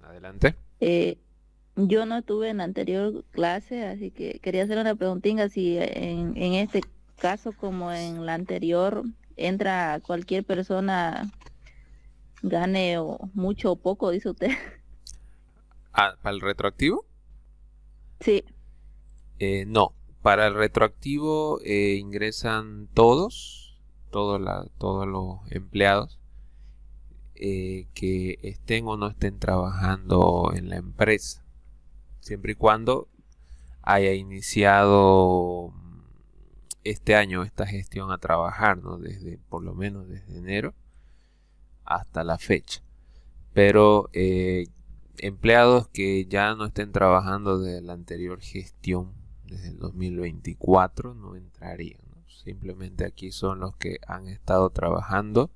Adelante. Eh, yo no estuve en la anterior clase, así que quería hacer una preguntita si en este caso como en la anterior entra cualquier persona, gane o mucho o poco, dice usted. Ah, ¿para el retroactivo? Sí. No. Para el retroactivo ingresan todos los empleados que estén o no estén trabajando en la empresa, siempre y cuando haya iniciado este año esta gestión a trabajar, ¿no? Desde, por lo menos desde enero hasta la fecha. Pero empleados que ya no estén trabajando desde la anterior gestión, desde el 2024, no entrarían, ¿no? Simplemente aquí son los que han estado trabajando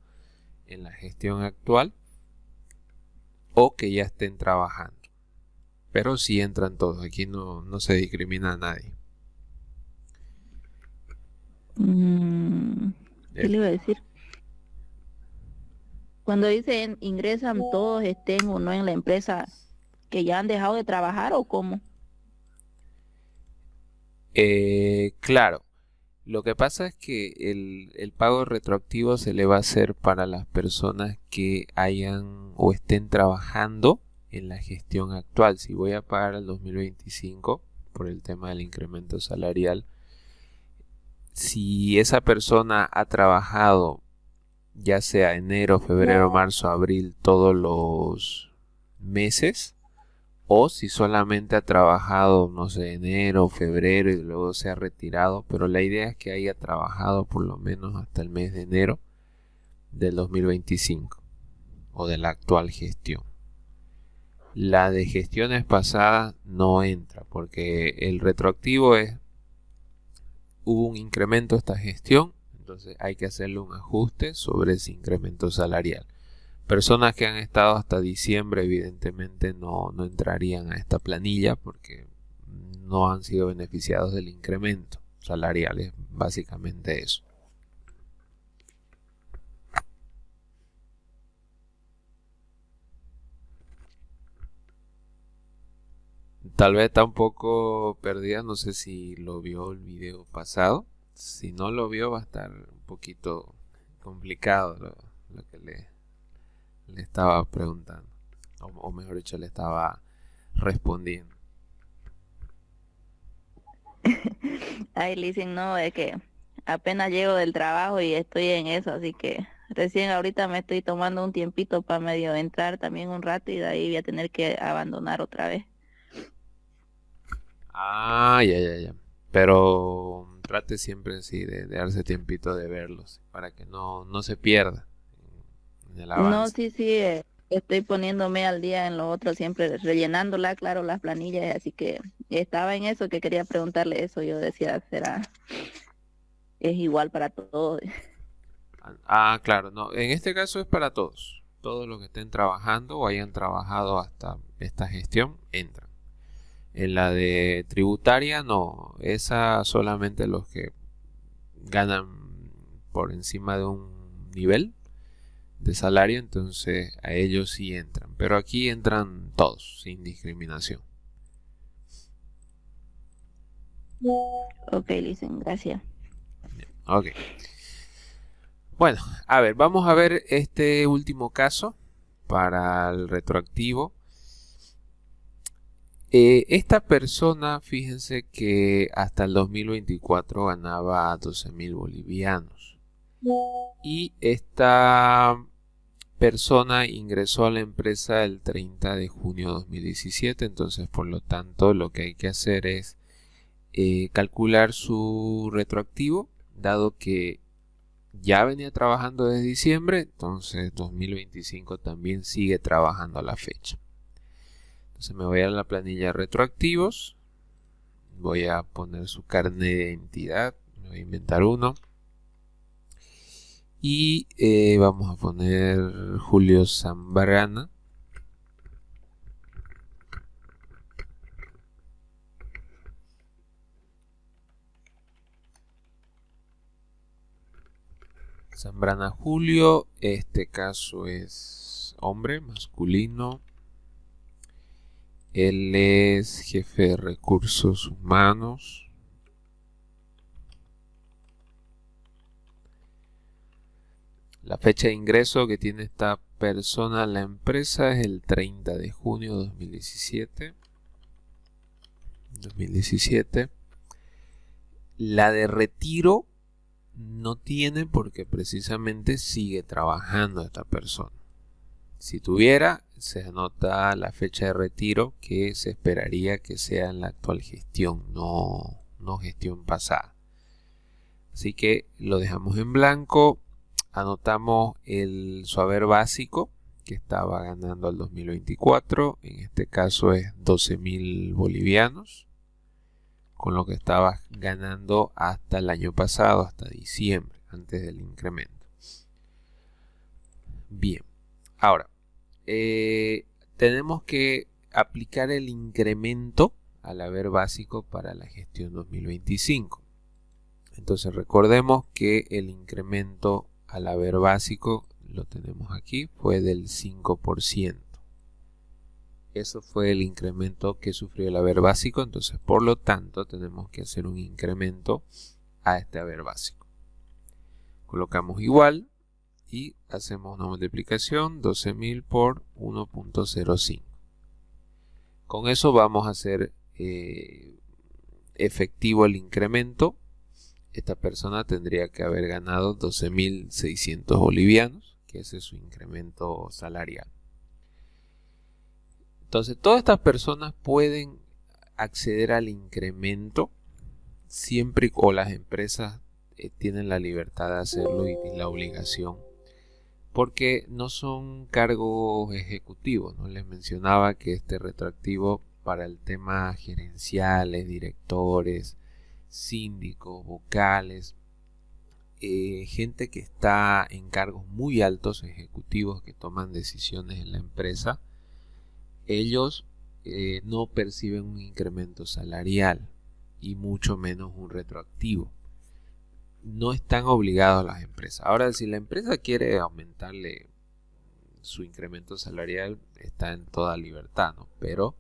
en la gestión actual o que ya estén trabajando. Pero sí entran todos, aquí no se discrimina a nadie. Mm, ¿Qué El- le iba a decir? Cuando dicen ingresan todos, estén o no en la empresa, que ya han dejado de trabajar o cómo. claro, lo que pasa es que el pago retroactivo se le va a hacer para las personas que hayan o estén trabajando en la gestión actual. Si voy a pagar el 2025 por el tema del incremento salarial, si esa persona ha trabajado ya sea enero, febrero, marzo, abril, todos los meses, o si solamente ha trabajado, no sé, enero, febrero y luego se ha retirado, pero la idea es que haya trabajado por lo menos hasta el mes de enero del 2025 o de la actual gestión. La de gestiones pasadas no entra porque el retroactivo es, hubo un incremento esta gestión, entonces hay que hacerle un ajuste sobre ese incremento salarial. Personas que han estado hasta diciembre evidentemente no entrarían a esta planilla porque no han sido beneficiados del incremento salarial, es básicamente eso. Tal vez está un poco perdida, no sé si lo vio el video pasado. Si no lo vio va a estar un poquito complicado lo que le estaba preguntando, o mejor dicho, le estaba respondiendo. Ahí le dicen, no, es que apenas llego del trabajo y estoy en eso, así que recién ahorita me estoy tomando un tiempito para medio entrar también un rato y de ahí voy a tener que abandonar otra vez. Ah, ya. Pero trate siempre sí de darse tiempito de verlos para que no se pierda en el No, avance. sí, sí, estoy poniéndome al día en lo otro, siempre rellenándola, claro, las planillas, así que estaba en eso que quería preguntarle eso, yo decía, será, es igual para todos. Ah, claro, no. En este caso es para todos. Todos los que estén trabajando o hayan trabajado hasta esta gestión entran. En la de tributaria no. Esa solamente los que ganan por encima de un nivel de salario, entonces a ellos sí entran. Pero aquí entran todos, sin discriminación. Ok, dicen, gracias. Ok. Bueno, a ver, vamos a ver este último caso para el retroactivo. Esta persona, fíjense que hasta el 2024 ganaba 12.000 bolivianos. Y esta persona ingresó a la empresa el 30 de junio de 2017. Entonces, por lo tanto, lo que hay que hacer es calcular su retroactivo, dado que ya venía trabajando desde diciembre, entonces 2025 también sigue trabajando a la fecha. Entonces me voy a la planilla retroactivos, voy a poner su carnet de identidad, me voy a inventar uno y vamos a poner Julio Zambrana. Zambrana Julio, este caso es hombre, masculino, Él es jefe de recursos humanos. La fecha de ingreso que tiene esta persona a la empresa es el 30 de junio de 2017. La de retiro no tiene porque precisamente sigue trabajando esta persona. Si tuviera, se anota la fecha de retiro que se esperaría que sea en la actual gestión, no gestión pasada. Así que lo dejamos en blanco. Anotamos su haber básico que estaba ganando al 2024. En este caso es 12.000 bolivianos. Con lo que estaba ganando hasta el año pasado, hasta diciembre, antes del incremento. Bien. Ahora, tenemos que aplicar el incremento al haber básico para la gestión 2025. Entonces recordemos que el incremento al haber básico, lo tenemos aquí, fue del 5%. Eso fue el incremento que sufrió el haber básico, entonces por lo tanto tenemos que hacer un incremento a este haber básico. Colocamos igual y hacemos una multiplicación, 12.000 por 1.05. Con eso vamos a hacer efectivo el incremento. Esta persona tendría que haber ganado 12.600 bolivianos, que ese es su incremento salarial. Entonces, todas estas personas pueden acceder al incremento siempre, o las empresas tienen la libertad de hacerlo y la obligación, porque no son cargos ejecutivos, ¿no? Les mencionaba que este retroactivo para el tema gerenciales, directores, síndicos, vocales, gente que está en cargos muy altos, ejecutivos que toman decisiones en la empresa, ellos no perciben un incremento salarial y mucho menos un retroactivo. No están obligados las empresas. Ahora, si la empresa quiere aumentarle su incremento salarial, está en toda libertad, ¿no? Pero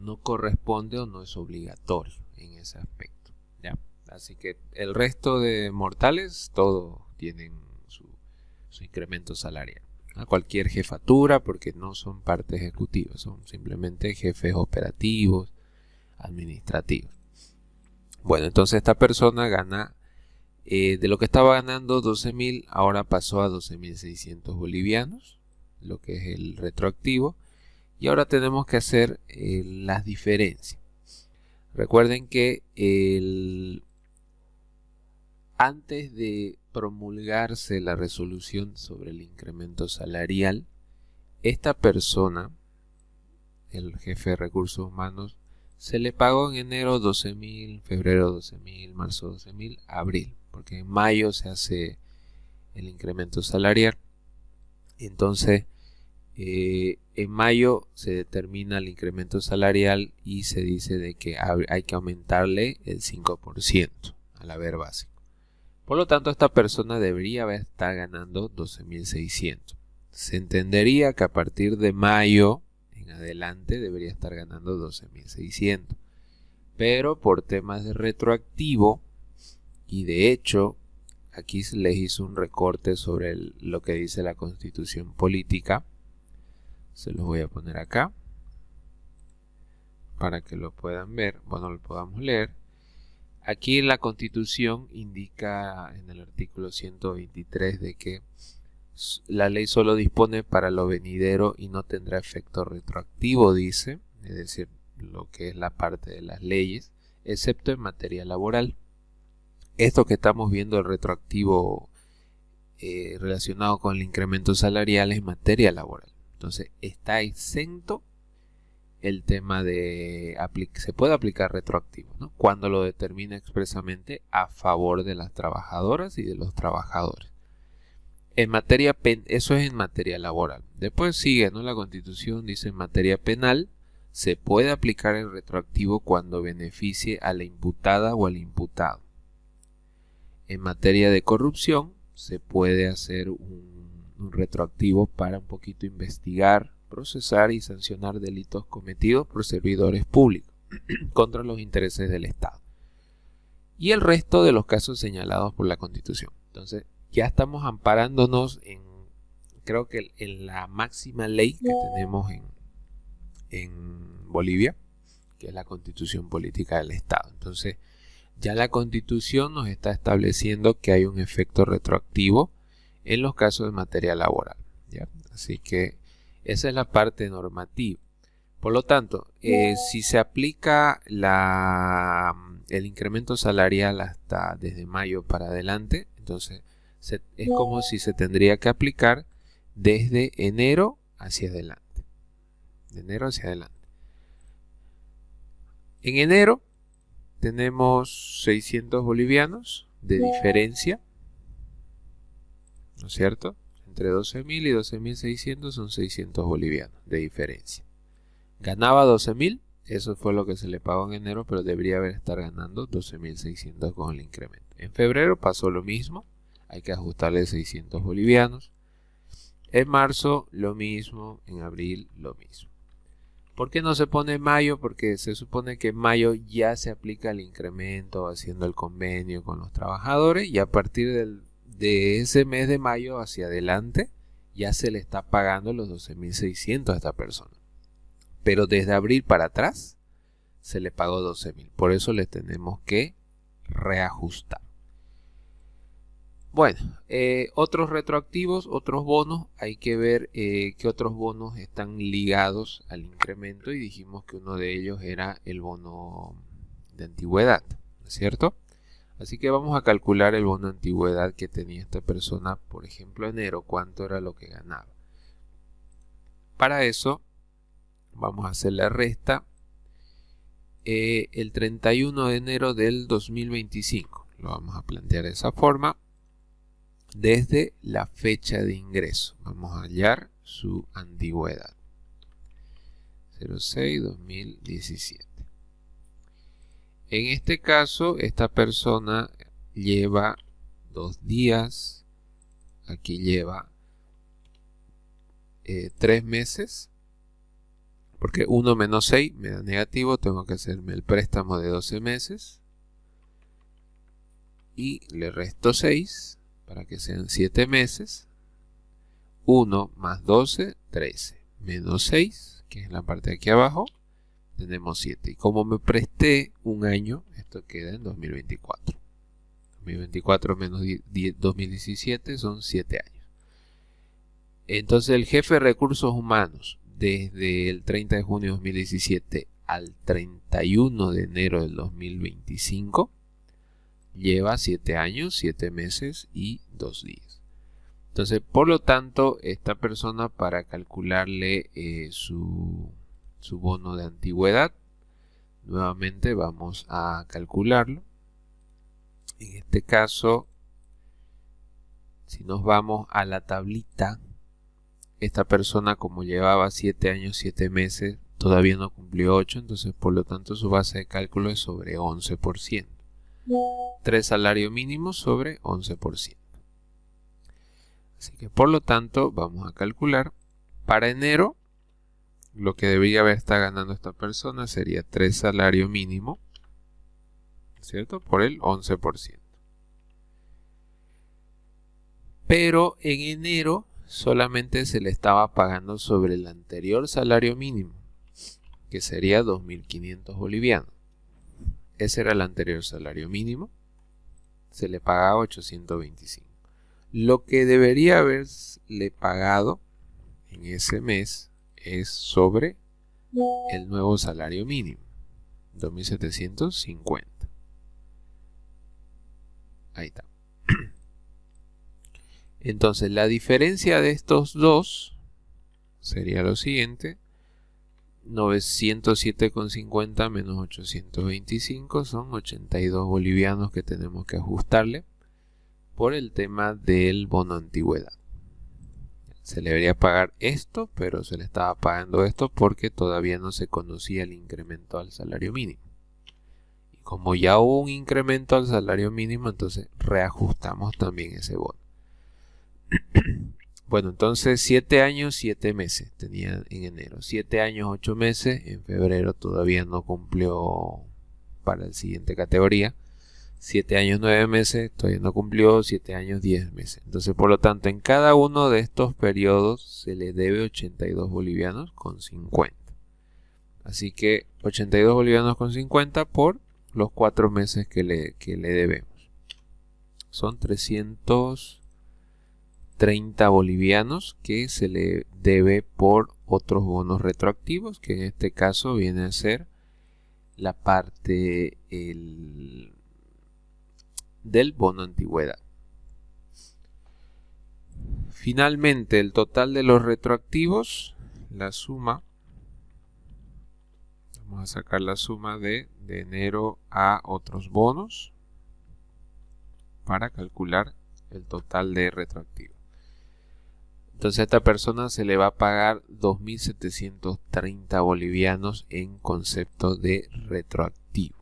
no corresponde o no es obligatorio en ese aspecto, ¿ya? Así que el resto de mortales todos tienen su incremento salarial. A cualquier jefatura, porque no son parte ejecutiva, son simplemente jefes operativos, administrativos. Bueno, entonces esta persona gana, de lo que estaba ganando 12.000, ahora pasó a 12.600 bolivianos, lo que es el retroactivo. Y ahora tenemos que hacer las diferencias. Recuerden que antes de promulgarse la resolución sobre el incremento salarial, esta persona, el jefe de recursos humanos, se le pagó en enero 12.000, febrero 12.000, marzo 12.000, abril, porque en mayo se hace el incremento salarial. Entonces, en mayo se determina el incremento salarial y se dice de que hay que aumentarle el 5% al haber básico. Por lo tanto, esta persona debería estar ganando 12.600. Se entendería que a partir de mayo en adelante debería estar ganando 12.600. Pero por temas de retroactivo, y de hecho, aquí se les hizo un recorte sobre lo que dice la Constitución Política. Se los voy a poner acá para que lo puedan ver, bueno, lo podamos leer. Aquí la Constitución indica en el artículo 123 de que la ley solo dispone para lo venidero y no tendrá efecto retroactivo, dice, es decir, lo que es la parte de las leyes, excepto en materia laboral. Esto que estamos viendo, el retroactivo relacionado con el incremento salarial, es materia laboral. Entonces está exento el tema de se puede aplicar retroactivo, ¿no? Cuando lo determina expresamente a favor de las trabajadoras y de los trabajadores. En materia eso es en materia laboral. Después sigue, ¿no? La Constitución dice en materia penal se puede aplicar el retroactivo cuando beneficie a la imputada o al imputado. En materia de corrupción se puede hacer un retroactivo para un poquito investigar, procesar y sancionar delitos cometidos por servidores públicos contra los intereses del Estado. Y el resto de los casos señalados por la Constitución. Entonces, ya estamos amparándonos creo que en la máxima ley que tenemos en Bolivia, que es la Constitución Política del Estado. Entonces, ya la Constitución nos está estableciendo que hay un efecto retroactivo en los casos de materia laboral, ¿ya? Así que esa es la parte normativa. Por lo tanto, si se aplica el incremento salarial hasta desde mayo para adelante, entonces es como si se tendría que aplicar desde enero hacia adelante. De enero hacia adelante. En enero tenemos 600 bolivianos de diferencia, ¿no es cierto? Entre 12.000 y 12.600 son 600 bolivianos de diferencia. Ganaba 12.000, eso fue lo que se le pagó en enero, pero debería estar ganando 12.600 con el incremento. En febrero pasó lo mismo, hay que ajustarle 600 bolivianos. En marzo lo mismo, en abril lo mismo. ¿Por qué no se pone en mayo? Porque se supone que en mayo ya se aplica el incremento haciendo el convenio con los trabajadores y a partir de ese mes de mayo hacia adelante ya se le está pagando los 12.600 a esta persona. Pero desde abril para atrás se le pagó 12.000. Por eso le tenemos que reajustar. Bueno, otros retroactivos, otros bonos, hay que ver qué otros bonos están ligados al incremento y dijimos que uno de ellos era el bono de antigüedad, ¿no es cierto? Así que vamos a calcular el bono de antigüedad que tenía esta persona, por ejemplo, enero, cuánto era lo que ganaba. Para eso vamos a hacer la resta el 31 de enero del 2025. Lo vamos a plantear de esa forma. Desde la fecha de ingreso vamos a hallar su antigüedad 06-2017. En este caso esta persona lleva 2 días, aquí lleva 3 meses, porque 1 menos 6 me da negativo, tengo que hacerme el préstamo de 12 meses y le resto 6 para que sean 7 meses. 1 más 12, 13. Menos 6, que es la parte de aquí abajo, tenemos 7. Y como me presté un año, esto queda en 2024. 2024 menos 2017 son 7 años. Entonces el jefe de recursos humanos, desde el 30 de junio de 2017 al 31 de enero del 2025, lleva 7 años, 7 meses y 2 días. Entonces, por lo tanto, esta persona, para calcularle su bono de antigüedad, nuevamente vamos a calcularlo. En este caso, si nos vamos a la tablita, esta persona, como llevaba 7 años, 7 meses, todavía no cumplió 8, entonces por lo tanto su base de cálculo es sobre 11%. 3 salarios mínimos sobre 11%. Así que por lo tanto vamos a calcular para enero lo que debería haber estado ganando esta persona sería 3 salarios mínimos, ¿cierto? Por el 11%. Pero en enero solamente se le estaba pagando sobre el anterior salario mínimo, que sería 2.500 bolivianos. Ese era el anterior salario mínimo. Se le pagaba 825. Lo que debería haberle pagado en ese mes es sobre el nuevo salario mínimo, 2.750. Ahí está. Entonces la diferencia de estos dos sería lo siguiente. 907,50 menos 825 son 82 bolivianos que tenemos que ajustarle por el tema del bono antigüedad. Se le debería pagar esto, pero se le estaba pagando esto porque todavía no se conocía el incremento al salario mínimo. Y como ya hubo un incremento al salario mínimo, entonces reajustamos también ese bono. Bueno, entonces 7 años, 7 meses tenía en enero. 7 años, 8 meses. En febrero todavía no cumplió para la siguiente categoría. 7 años, 9 meses, todavía no cumplió. 7 años, 10 meses. Entonces, por lo tanto, en cada uno de estos periodos se le debe 82 bolivianos con 50. Así que 82 bolivianos con 50 por los 4 meses que le debemos. Son 330 bolivianos que se le debe por otros bonos retroactivos, que en este caso viene a ser la parte del bono antigüedad. Finalmente, el total de los retroactivos, la suma, vamos a sacar la suma de enero a otros bonos para calcular el total de retroactivo. Entonces a esta persona se le va a pagar 2.730 bolivianos en concepto de retroactivo.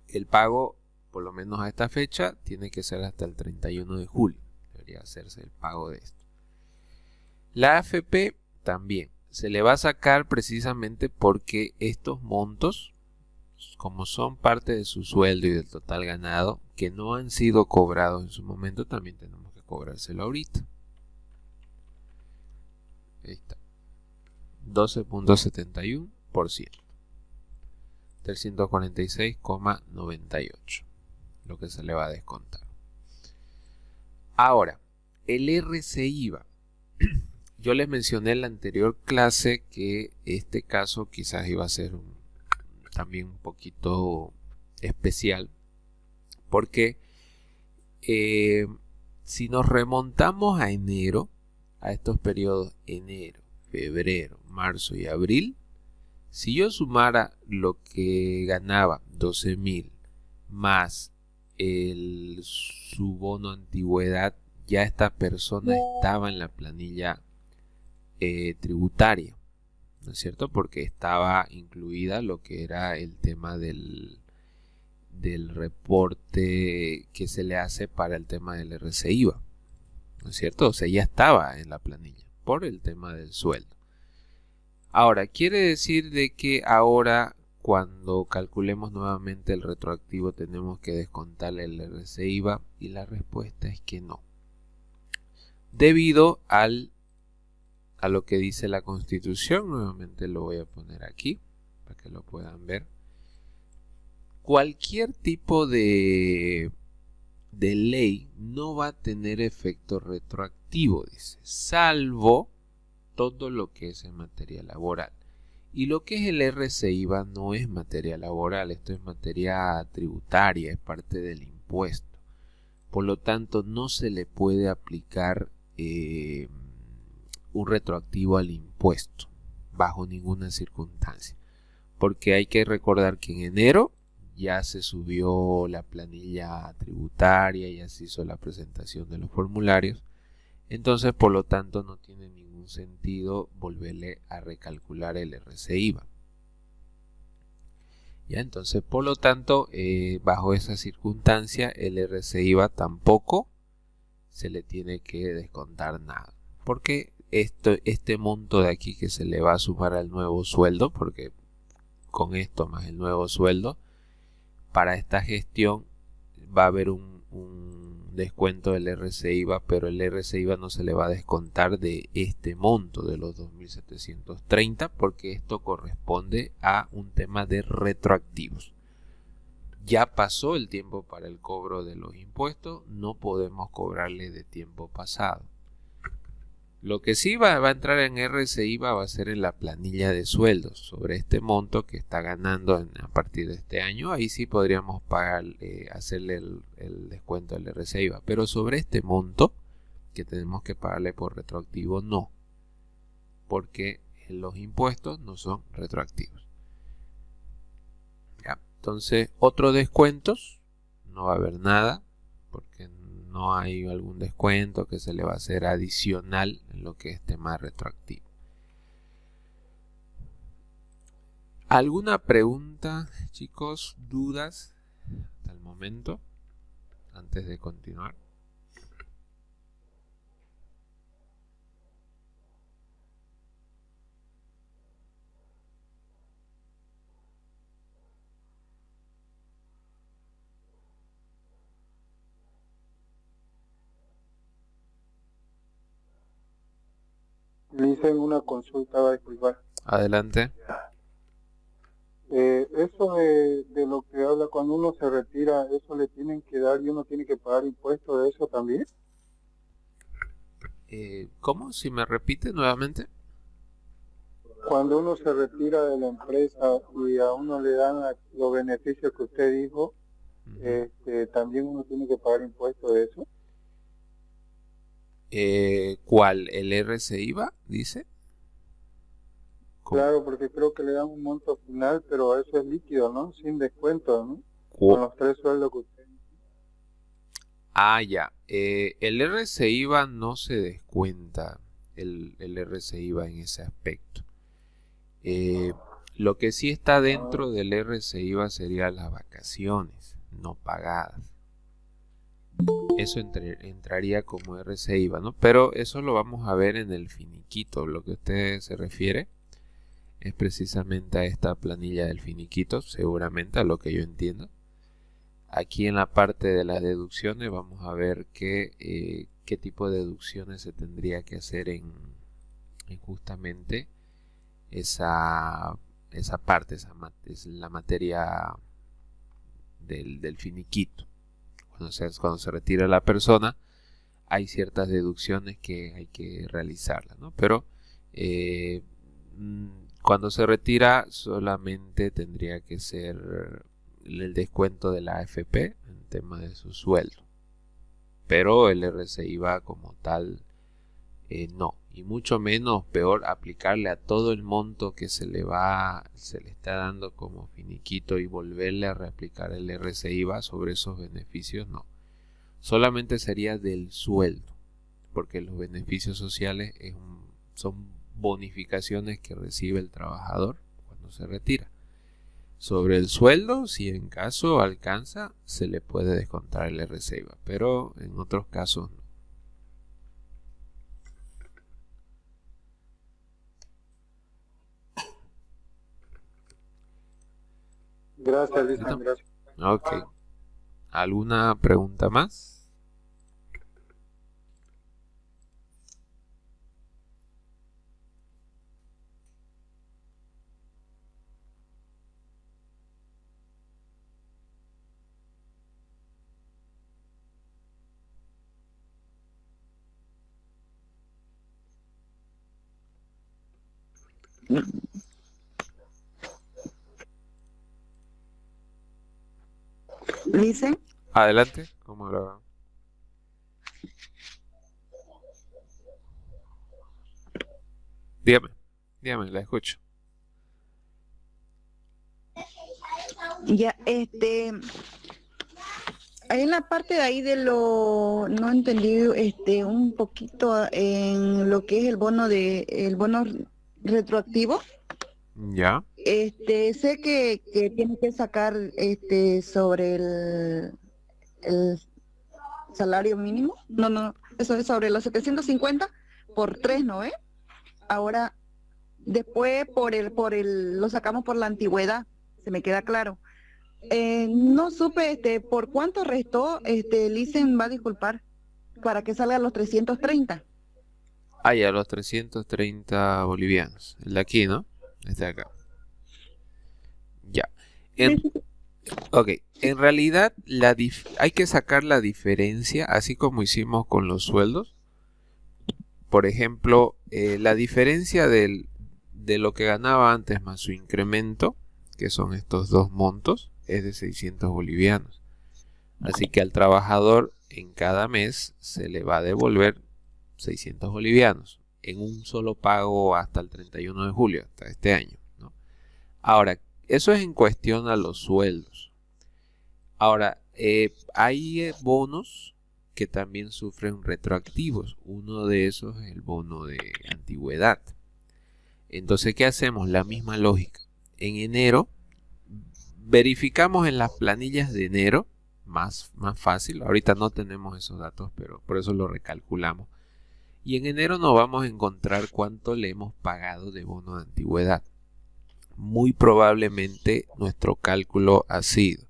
El pago, por lo menos a esta fecha, tiene que ser hasta el 31 de julio. Debería hacerse el pago de esto. La AFP también se le va a sacar precisamente porque estos montos, como son parte de su sueldo y del total ganado, que no han sido cobrados en su momento, también tenemos que cobrárselo ahorita. Ahí está. 12.71%. 346,98. Lo que se le va a descontar. Ahora, el RCIVA. Yo les mencioné en la anterior clase que este caso quizás iba a ser también un poquito especial, porque si nos remontamos a enero, a estos periodos enero, febrero, marzo y abril, si yo sumara lo que ganaba 12.000 más su bono antigüedad, ya esta persona estaba en la planilla tributaria, ¿no es cierto? Porque estaba incluida lo que era el tema del reporte que se le hace para el tema del RCIVA, ¿no es cierto? O sea, ya estaba en la planilla por el tema del sueldo. Ahora, quiere decir de que ahora cuando calculemos nuevamente el retroactivo tenemos que descontarle el RCIVA, y la respuesta es que no. Debido a lo que dice la Constitución, nuevamente lo voy a poner aquí para que lo puedan ver. Cualquier tipo de ley no va a tener efecto retroactivo, dice, salvo todo lo que es en materia laboral. Y lo que es el RCIVA no es materia laboral, esto es materia tributaria, es parte del impuesto. Por lo tanto, no se le puede aplicar un retroactivo al impuesto bajo ninguna circunstancia, porque hay que recordar que en enero ya se subió la planilla tributaria, ya se hizo la presentación de los formularios, entonces por lo tanto no tiene ningún sentido volverle a recalcular el RCIVA. Ya, entonces por lo tanto bajo esa circunstancia el RCIVA tampoco se le tiene que descontar nada, porque este monto de aquí que se le va a sumar al nuevo sueldo, porque con esto más el nuevo sueldo, para esta gestión va a haber un descuento del RCIVA, pero el RCIVA no se le va a descontar de este monto de los 2.730, porque esto corresponde a un tema de retroactivos. Ya pasó el tiempo para el cobro de los impuestos, no podemos cobrarle de tiempo pasado. Lo que sí va a entrar en RCIVA va a ser en la planilla de sueldos sobre este monto que está ganando a partir de este año. Ahí sí podríamos pagar, hacerle el descuento del RCIVA, pero sobre este monto que tenemos que pagarle por retroactivo no, porque los impuestos no son retroactivos. ¿Ya? Entonces, otros descuentos no va a haber nada, porque no hay algún descuento que se le va a hacer adicional en lo que es tema retroactivo. ¿Alguna pregunta, chicos? ¿Dudas hasta el momento? Antes de continuar. Le hice una consulta, va a disculpar. Adelante. Eso de lo que habla cuando uno se retira, ¿eso le tienen que dar y uno tiene que pagar impuestos de eso también? ¿Cómo? Si me repite nuevamente. Cuando uno se retira de la empresa y a uno le dan los beneficios que usted dijo, ¿también uno tiene que pagar impuestos de eso? ¿Cuál? ¿El RCIVA? Dice. Claro, porque creo que le dan un monto final, pero eso es líquido, ¿no? Sin descuento, ¿no? Con los 3 sueldos que usted... Ya. El RCIVA no se descuenta, el RCIVA en ese aspecto. Lo que sí está dentro del RCIVA serían las vacaciones no pagadas. Eso entraría como RCIVA, ¿no? Pero eso lo vamos a ver en el finiquito. Lo que usted se refiere es precisamente a esta planilla del finiquito, seguramente a lo que yo entiendo. Aquí en la parte de las deducciones vamos a ver qué tipo de deducciones se tendría que hacer en justamente esa parte, es la materia del finiquito. Cuando se retira la persona, hay ciertas deducciones que hay que realizarlas, ¿no? Pero cuando se retira solamente tendría que ser el descuento de la AFP en tema de su sueldo, pero el RCIVA como tal no, y mucho menos, peor, aplicarle a todo el monto que se le está dando como finiquito y volverle a reaplicar el RCIVA sobre esos beneficios, no. Solamente sería del sueldo, porque los beneficios sociales son bonificaciones que recibe el trabajador cuando se retira. Sobre el sueldo, si en caso alcanza, se le puede descontar el RCIVA, pero en otros casos no. Gracias, Lisa, gracias. Ok. ¿Alguna pregunta más? Dicen, Adelante. ¿Cómo lo... Dígame, la escucho. ya, hay una parte de ahí de lo no he entendido, un poquito en lo que es el bono retroactivo. Ya. Sé que tiene que sacar, sobre el salario mínimo. No, eso es sobre los 750 por 3, ¿no? Ahora, después lo sacamos por la antigüedad, se me queda claro. No supe, por cuánto restó, Licen va a disculpar, para que salga los 330. Ya los 330 bolivianos. El de aquí, ¿no? Este de acá. Ya. Ok. En realidad, hay que sacar la diferencia, así como hicimos con los sueldos. Por ejemplo, la diferencia de lo que ganaba antes más su incremento, que son estos dos montos, es de 600 bolivianos. Así que al trabajador en cada mes se le va a devolver 600 bolivianos en un solo pago hasta el 31 de julio, hasta este año, ¿no? Ahora, eso es en cuestión a los sueldos. Ahora, hay bonos que también sufren retroactivos. Uno de esos es el bono de antigüedad. Entonces, ¿qué hacemos? La misma lógica. En enero, verificamos en las planillas de enero, más fácil. Ahorita no tenemos esos datos, pero por eso lo recalculamos. Y en enero nos vamos a encontrar cuánto le hemos pagado de bono de antigüedad. Muy probablemente nuestro cálculo ha sido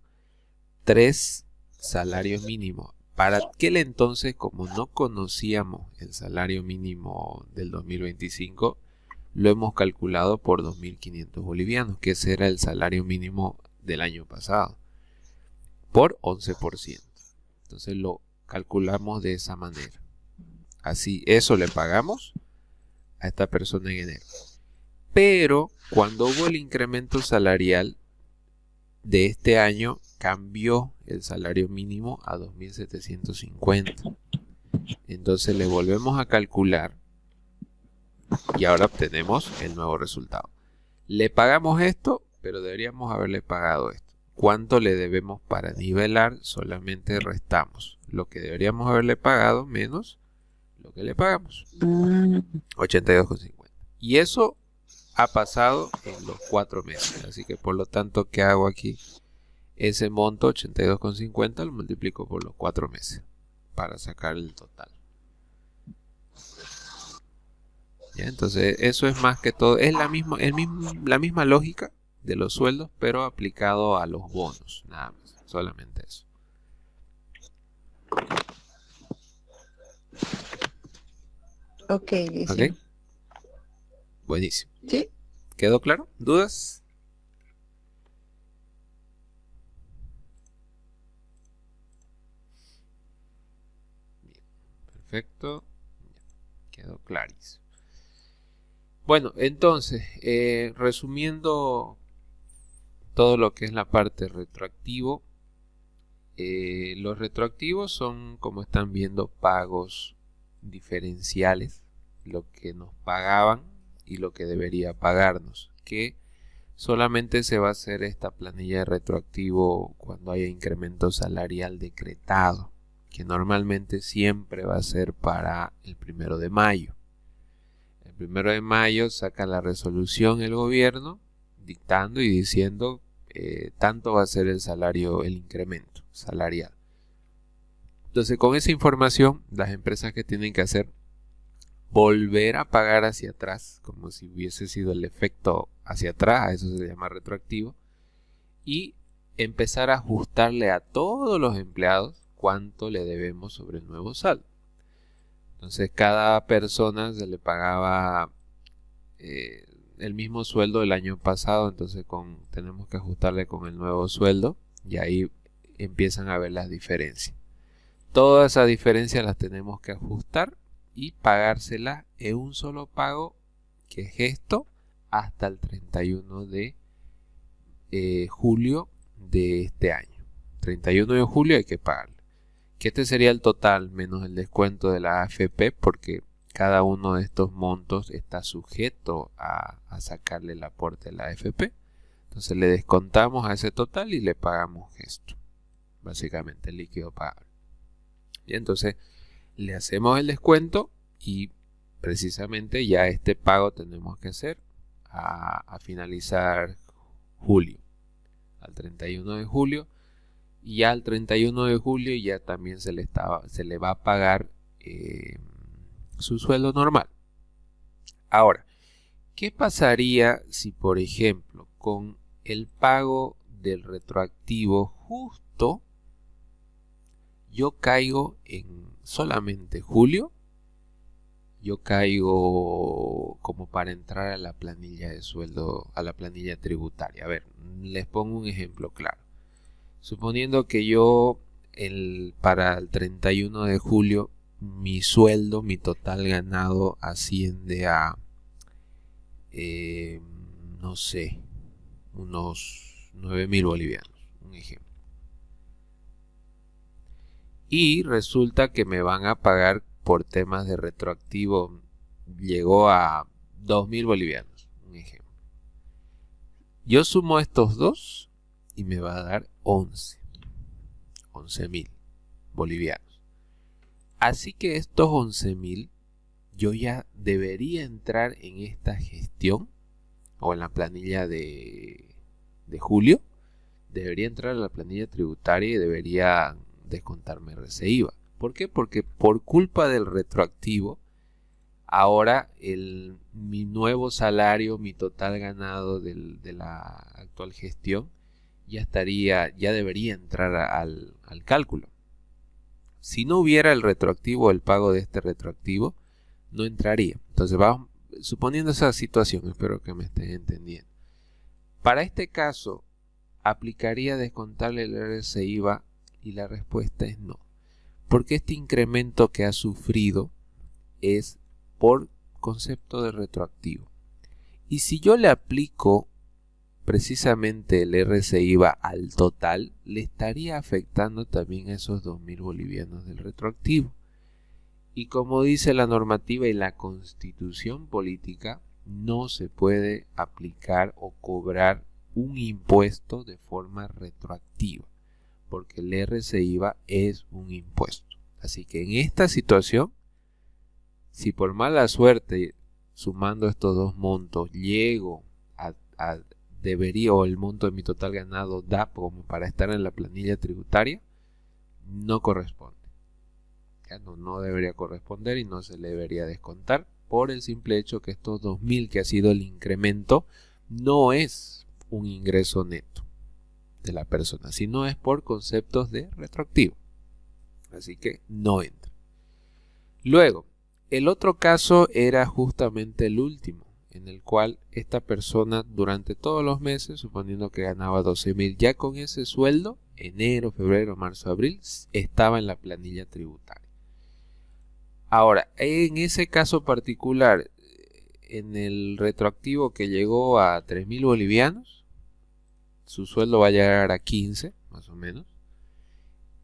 3 salarios mínimos para aquel entonces, como no conocíamos el salario mínimo del 2025, lo hemos calculado por 2.500 bolivianos, que ese era el salario mínimo del año pasado, por 11%. Entonces lo calculamos de esa manera. Así, eso le pagamos a esta persona en enero. Pero cuando hubo el incremento salarial de este año, cambió el salario mínimo a 2.750. Entonces le volvemos a calcular y ahora obtenemos el nuevo resultado. Le pagamos esto, pero deberíamos haberle pagado esto. ¿Cuánto le debemos para nivelar? Solamente restamos lo que deberíamos haberle pagado menos lo que le pagamos. 82,50. Y eso ha pasado en los 4 meses. Así que por lo tanto, ¿qué hago aquí? Ese monto 82,50 lo multiplico por los 4 meses para sacar el total. ¿Ya? Entonces eso es más que todo, es la misma lógica de los sueldos, pero aplicado a los bonos, nada más, solamente eso. Ok, listo. ¿Ok? Buenísimo. ¿Sí? ¿Quedó claro? ¿Dudas? Bien, perfecto. Quedó clarísimo. Bueno, entonces, resumiendo todo lo que es la parte retroactivo, los retroactivos son, como están viendo, pagos diferenciales, lo que nos pagaban y lo que debería pagarnos, que solamente se va a hacer esta planilla de retroactivo cuando haya incremento salarial decretado, que normalmente siempre va a ser para el 1 de mayo. El 1 de mayo saca la resolución el gobierno dictando y diciendo tanto va a ser el salario, el incremento salarial. Entonces, con esa información, las empresas que tienen que hacer, volver a pagar hacia atrás, como si hubiese sido el efecto hacia atrás, a eso se llama retroactivo, y empezar a ajustarle a todos los empleados cuánto le debemos sobre el nuevo saldo. Entonces, cada persona se le pagaba el mismo sueldo del año pasado, entonces tenemos que ajustarle con el nuevo sueldo y ahí empiezan a ver las diferencias. Todas esas diferencias las tenemos que ajustar y pagárselas en un solo pago, que es esto, hasta el 31 de julio de este año. 31 de julio hay que pagarle. Que este sería el total menos el descuento de la AFP, porque cada uno de estos montos está sujeto a sacarle el aporte de la AFP. Entonces le descontamos a ese total y le pagamos esto. Básicamente el líquido pagable. Y entonces le hacemos el descuento y precisamente ya este pago tenemos que hacer a finalizar julio, al 31 de julio, y ya al 31 de julio ya también se le va a pagar su sueldo normal. Ahora, ¿qué pasaría si, por ejemplo, con el pago del retroactivo justo yo caigo en solamente julio? Yo caigo como para entrar a la planilla de sueldo, a la planilla tributaria. A ver, les pongo un ejemplo claro. Suponiendo que yo para el 31 de julio mi sueldo, mi total ganado asciende a, no sé, unos 9.000 bolivianos, un ejemplo. Y resulta que me van a pagar por temas de retroactivo, llegó a 2.000 bolivianos, un ejemplo. Yo sumo estos dos y me va a dar 11.000 bolivianos. Así que estos 11.000 yo ya debería entrar en esta gestión o en la planilla de julio. Debería entrar a la planilla tributaria y debería descontarme RCIVA. ¿Por qué? Porque por culpa del retroactivo, ahora mi nuevo salario, mi total ganado de la actual gestión, ya debería entrar al cálculo. Si no hubiera el retroactivo, el pago de este retroactivo, no entraría. Entonces, vamos, suponiendo esa situación, espero que me estén entendiendo. Para este caso, ¿aplicaría descontarle el RCIVA? Y la respuesta es no. Porque este incremento que ha sufrido es por concepto de retroactivo. Y si yo le aplico precisamente el RCIVA al total, le estaría afectando también a esos 2.000 bolivianos del retroactivo. Y como dice la normativa y la constitución política, no se puede aplicar o cobrar un impuesto de forma retroactiva, porque el RCIVA es un impuesto. Así que en esta situación, si por mala suerte, sumando estos dos montos, llego a debería, o el monto de mi total ganado da como para estar en la planilla tributaria, no corresponde. Ya no debería corresponder y no se le debería descontar por el simple hecho que estos 2.000 que ha sido el incremento no es un ingreso neto de la persona, sino es por conceptos de retroactivo. Así que no entra. Luego, el otro caso era justamente el último, en el cual esta persona durante todos los meses, suponiendo que ganaba 12.000, ya con ese sueldo, enero, febrero, marzo, abril, estaba en la planilla tributaria. Ahora, en ese caso particular, en el retroactivo que llegó a 3.000 bolivianos, su sueldo va a llegar a 15, más o menos.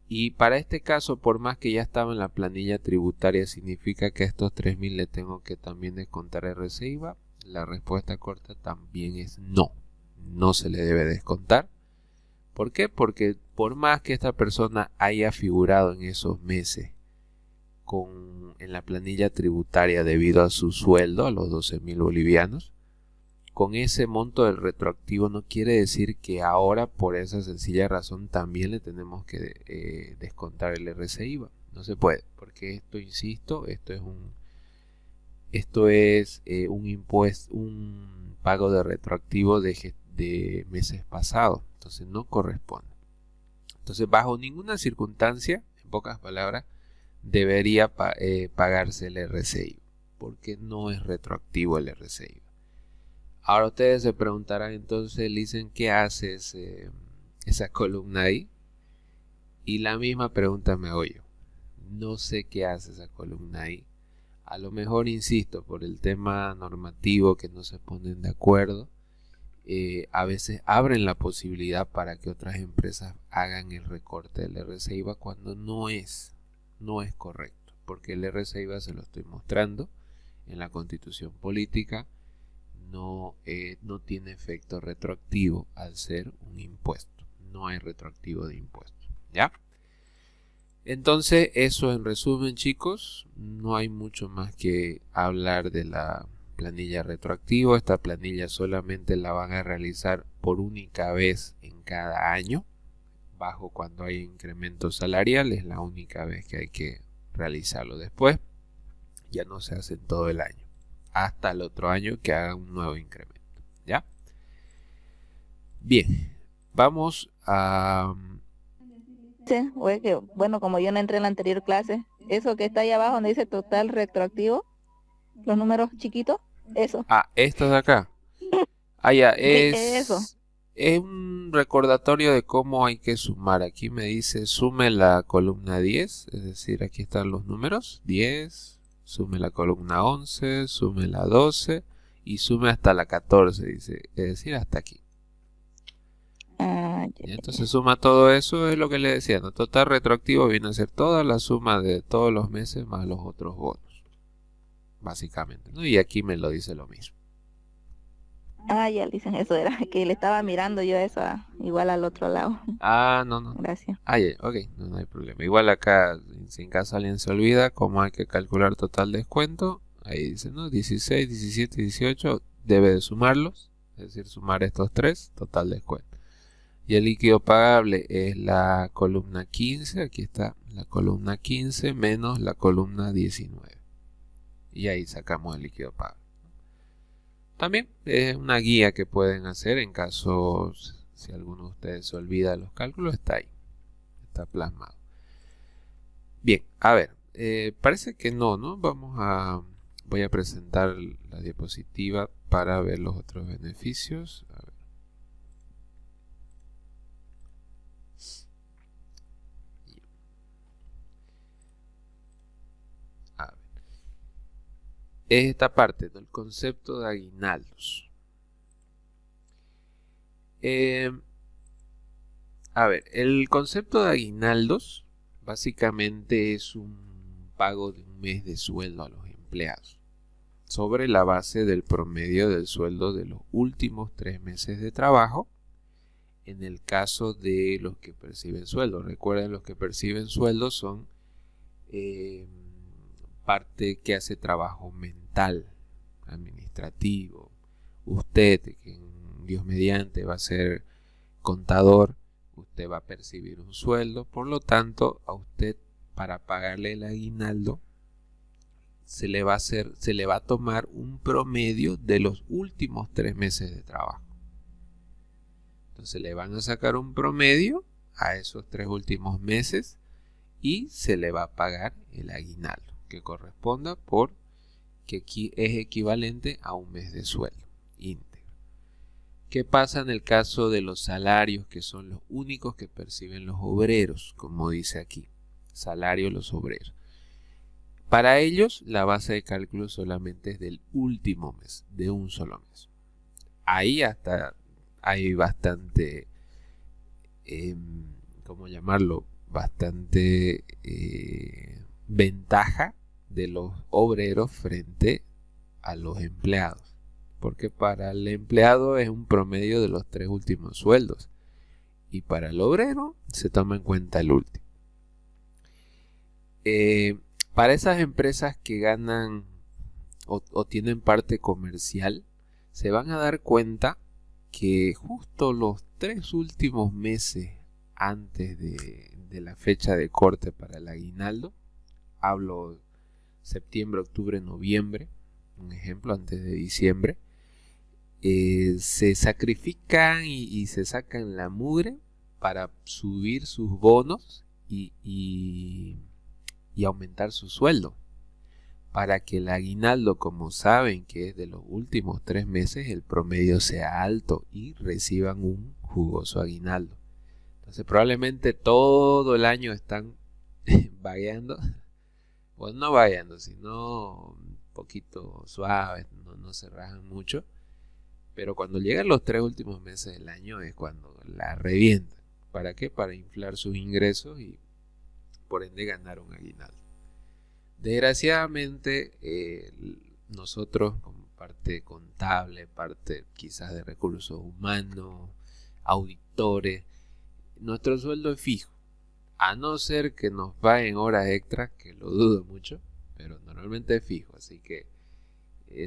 Y para este caso, por más que ya estaba en la planilla tributaria, significa que a estos 3.000 le tengo que también descontar RCIVA. La respuesta corta también es no. No se le debe descontar. ¿Por qué? Porque por más que esta persona haya figurado en esos meses en la planilla tributaria debido a su sueldo, a los 12.000 bolivianos, con ese monto del retroactivo no quiere decir que ahora por esa sencilla razón también le tenemos que descontar el RCIVA. No se puede, porque esto, insisto, esto es un impuesto, un pago de retroactivo de meses pasados, entonces no corresponde. Entonces, bajo ninguna circunstancia, en pocas palabras, debería pagarse el RCIVA, porque no es retroactivo el RCIVA. Ahora ustedes se preguntarán, entonces, dicen, ¿qué hace esa columna ahí? Y la misma pregunta me hago yo. No sé qué hace esa columna ahí. A lo mejor, insisto, por el tema normativo que no se ponen de acuerdo, a veces abren la posibilidad para que otras empresas hagan el recorte del RCIVA cuando no es correcto, porque el RCIVA, se lo estoy mostrando en la Constitución Política, no tiene efecto retroactivo al ser un impuesto. No hay retroactivo de impuesto, ¿ya? Entonces, eso en resumen, chicos, no hay mucho más que hablar de la planilla retroactiva. Esta planilla solamente la van a realizar por única vez en cada año, bajo cuando hay incremento salarial, es la única vez que hay que realizarlo. Después ya no se hace todo el año, hasta el otro año que haga un nuevo incremento, ¿ya? Bien, vamos a... O es que, bueno, como yo no entré en la anterior clase, eso que está ahí abajo donde dice total retroactivo, los números chiquitos, eso. Esto de acá. Ya, Eso. es un recordatorio de cómo hay que sumar. Aquí me dice sume la columna 10, es decir, aquí están los números, 10, sume la columna 11, sume la 12 y sume hasta la 14, dice, es decir, hasta aquí. Y entonces suma todo eso, es lo que le decía, ¿no? Total retroactivo viene a ser toda la suma de todos los meses más los otros bonos, básicamente, ¿no? Y aquí me lo dice lo mismo. Ya dicen, eso era, que le estaba mirando yo eso igual al otro lado. No. Gracias. Ya, ok, no hay problema. Igual acá, si en caso alguien se olvida cómo hay que calcular total descuento, ahí dice, ¿no? 16, 17 y 18 debe de sumarlos, es decir, sumar estos tres, total descuento. Y el líquido pagable es la columna 15, aquí está la columna 15 menos la columna 19. Y ahí sacamos el líquido pagable. También es una guía que pueden hacer en caso, si alguno de ustedes se olvida de los cálculos, está ahí, está plasmado. Bien, a ver, parece que no, ¿no? Voy a presentar la diapositiva para ver los otros beneficios. A ver. A ver. Es esta parte, ¿no? El concepto de aguinaldos. A ver, el concepto de aguinaldos básicamente es un pago de un mes de sueldo a los empleados sobre la base del promedio del sueldo de los últimos 3 meses de trabajo en el caso de los que perciben sueldo. Recuerden, los que perciben sueldo son parte que hace trabajo mental, administrativo. Usted, que Dios mediante va a ser contador, usted va a percibir un sueldo, por lo tanto a usted, para pagarle el aguinaldo, se le va a tomar un promedio de los últimos 3 meses de trabajo. Entonces le van a sacar un promedio a esos 3 últimos meses y se le va a pagar el aguinaldo, que corresponda que aquí es equivalente a un mes de sueldo íntegro. ¿Qué pasa en el caso de los salarios, que son los únicos que perciben los obreros? Como dice aquí, salario los obreros. Para ellos, la base de cálculo solamente es del último mes, de un solo mes. Ahí hasta hay bastante, ¿cómo llamarlo? Bastante ventaja de los obreros frente a los empleados. Porque para el empleado es un promedio de los 3 últimos sueldos. Y para el obrero se toma en cuenta el último. Para esas empresas que ganan o tienen parte comercial, se van a dar cuenta que justo los 3 últimos meses antes de la fecha de corte para el aguinaldo, hablo septiembre, octubre, noviembre, un ejemplo, antes de diciembre, se sacrifican y se sacan la mugre para subir sus bonos y aumentar su sueldo, para que el aguinaldo, como saben que es de los últimos 3 meses, el promedio sea alto y reciban un jugoso aguinaldo. Entonces probablemente todo el año están vagueando, o no vagueando, sino un poquito suaves, no se rajan mucho. Pero cuando llegan los 3 últimos meses del año es cuando la revientan. ¿Para qué? Para inflar sus ingresos y por ende ganar un aguinaldo. Desgraciadamente, nosotros como parte contable, parte quizás de recursos humanos, auditores, nuestro sueldo es fijo. A no ser que nos paguen horas extras, que lo dudo mucho, pero normalmente es fijo. Así que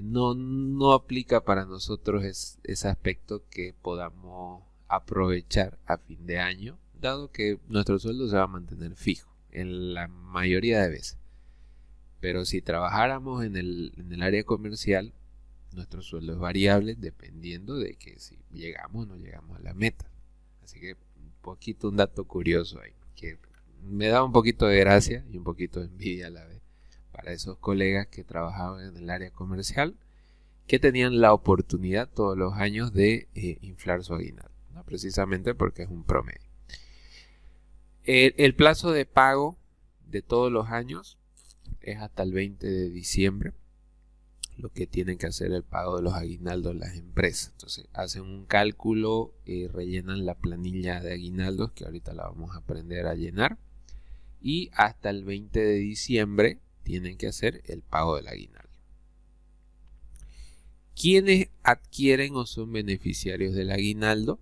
no aplica para nosotros ese aspecto que podamos aprovechar a fin de año, dado que nuestro sueldo se va a mantener fijo en la mayoría de veces. Pero si trabajáramos en el área comercial, nuestro sueldo es variable dependiendo de que si llegamos o no llegamos a la meta. Así que un dato curioso ahí, que me da un poquito de gracia y un poquito de envidia a la vez para esos colegas que trabajaban en el área comercial, que tenían la oportunidad todos los años de inflar su aguinaldo, ¿no? Precisamente porque es un promedio. El plazo de pago de todos los años es hasta el 20 de diciembre, lo que tienen que hacer el pago de los aguinaldos las empresas. Entonces hacen un cálculo, rellenan la planilla de aguinaldos, que ahorita la vamos a aprender a llenar, y hasta el 20 de diciembre tienen que hacer el pago del aguinaldo. ¿Quiénes adquieren o son beneficiarios del aguinaldo?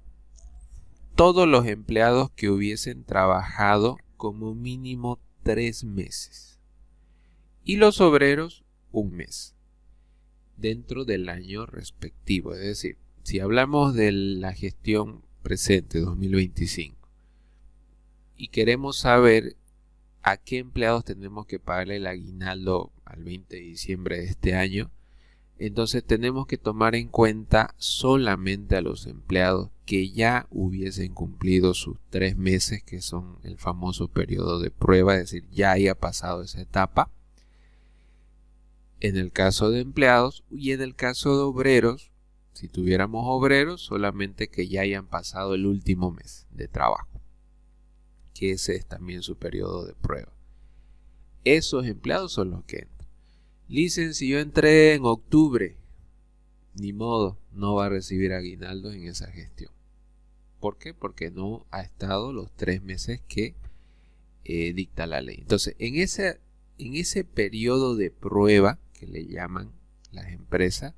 Todos los empleados que hubiesen trabajado como mínimo 3 meses y los obreros 1 mes dentro del año respectivo. Es decir, si hablamos de la gestión presente 2025 y queremos saber a qué empleados tenemos que pagarle el aguinaldo al 20 de diciembre de este año, Entonces tenemos que tomar en cuenta solamente a los empleados que ya hubiesen cumplido sus 3 meses, que son el famoso periodo de prueba, es decir, ya haya pasado esa etapa. En el caso de empleados y en el caso de obreros, si tuviéramos obreros, solamente que ya hayan pasado el último mes de trabajo, que ese es también su periodo de prueba. Esos empleados son los que entran. Licen, si yo entré en octubre, ni modo, no va a recibir aguinaldo en esa gestión. ¿Por qué? Porque no ha estado los 3 meses que dicta la ley. Entonces, en ese periodo de prueba que le llaman las empresas,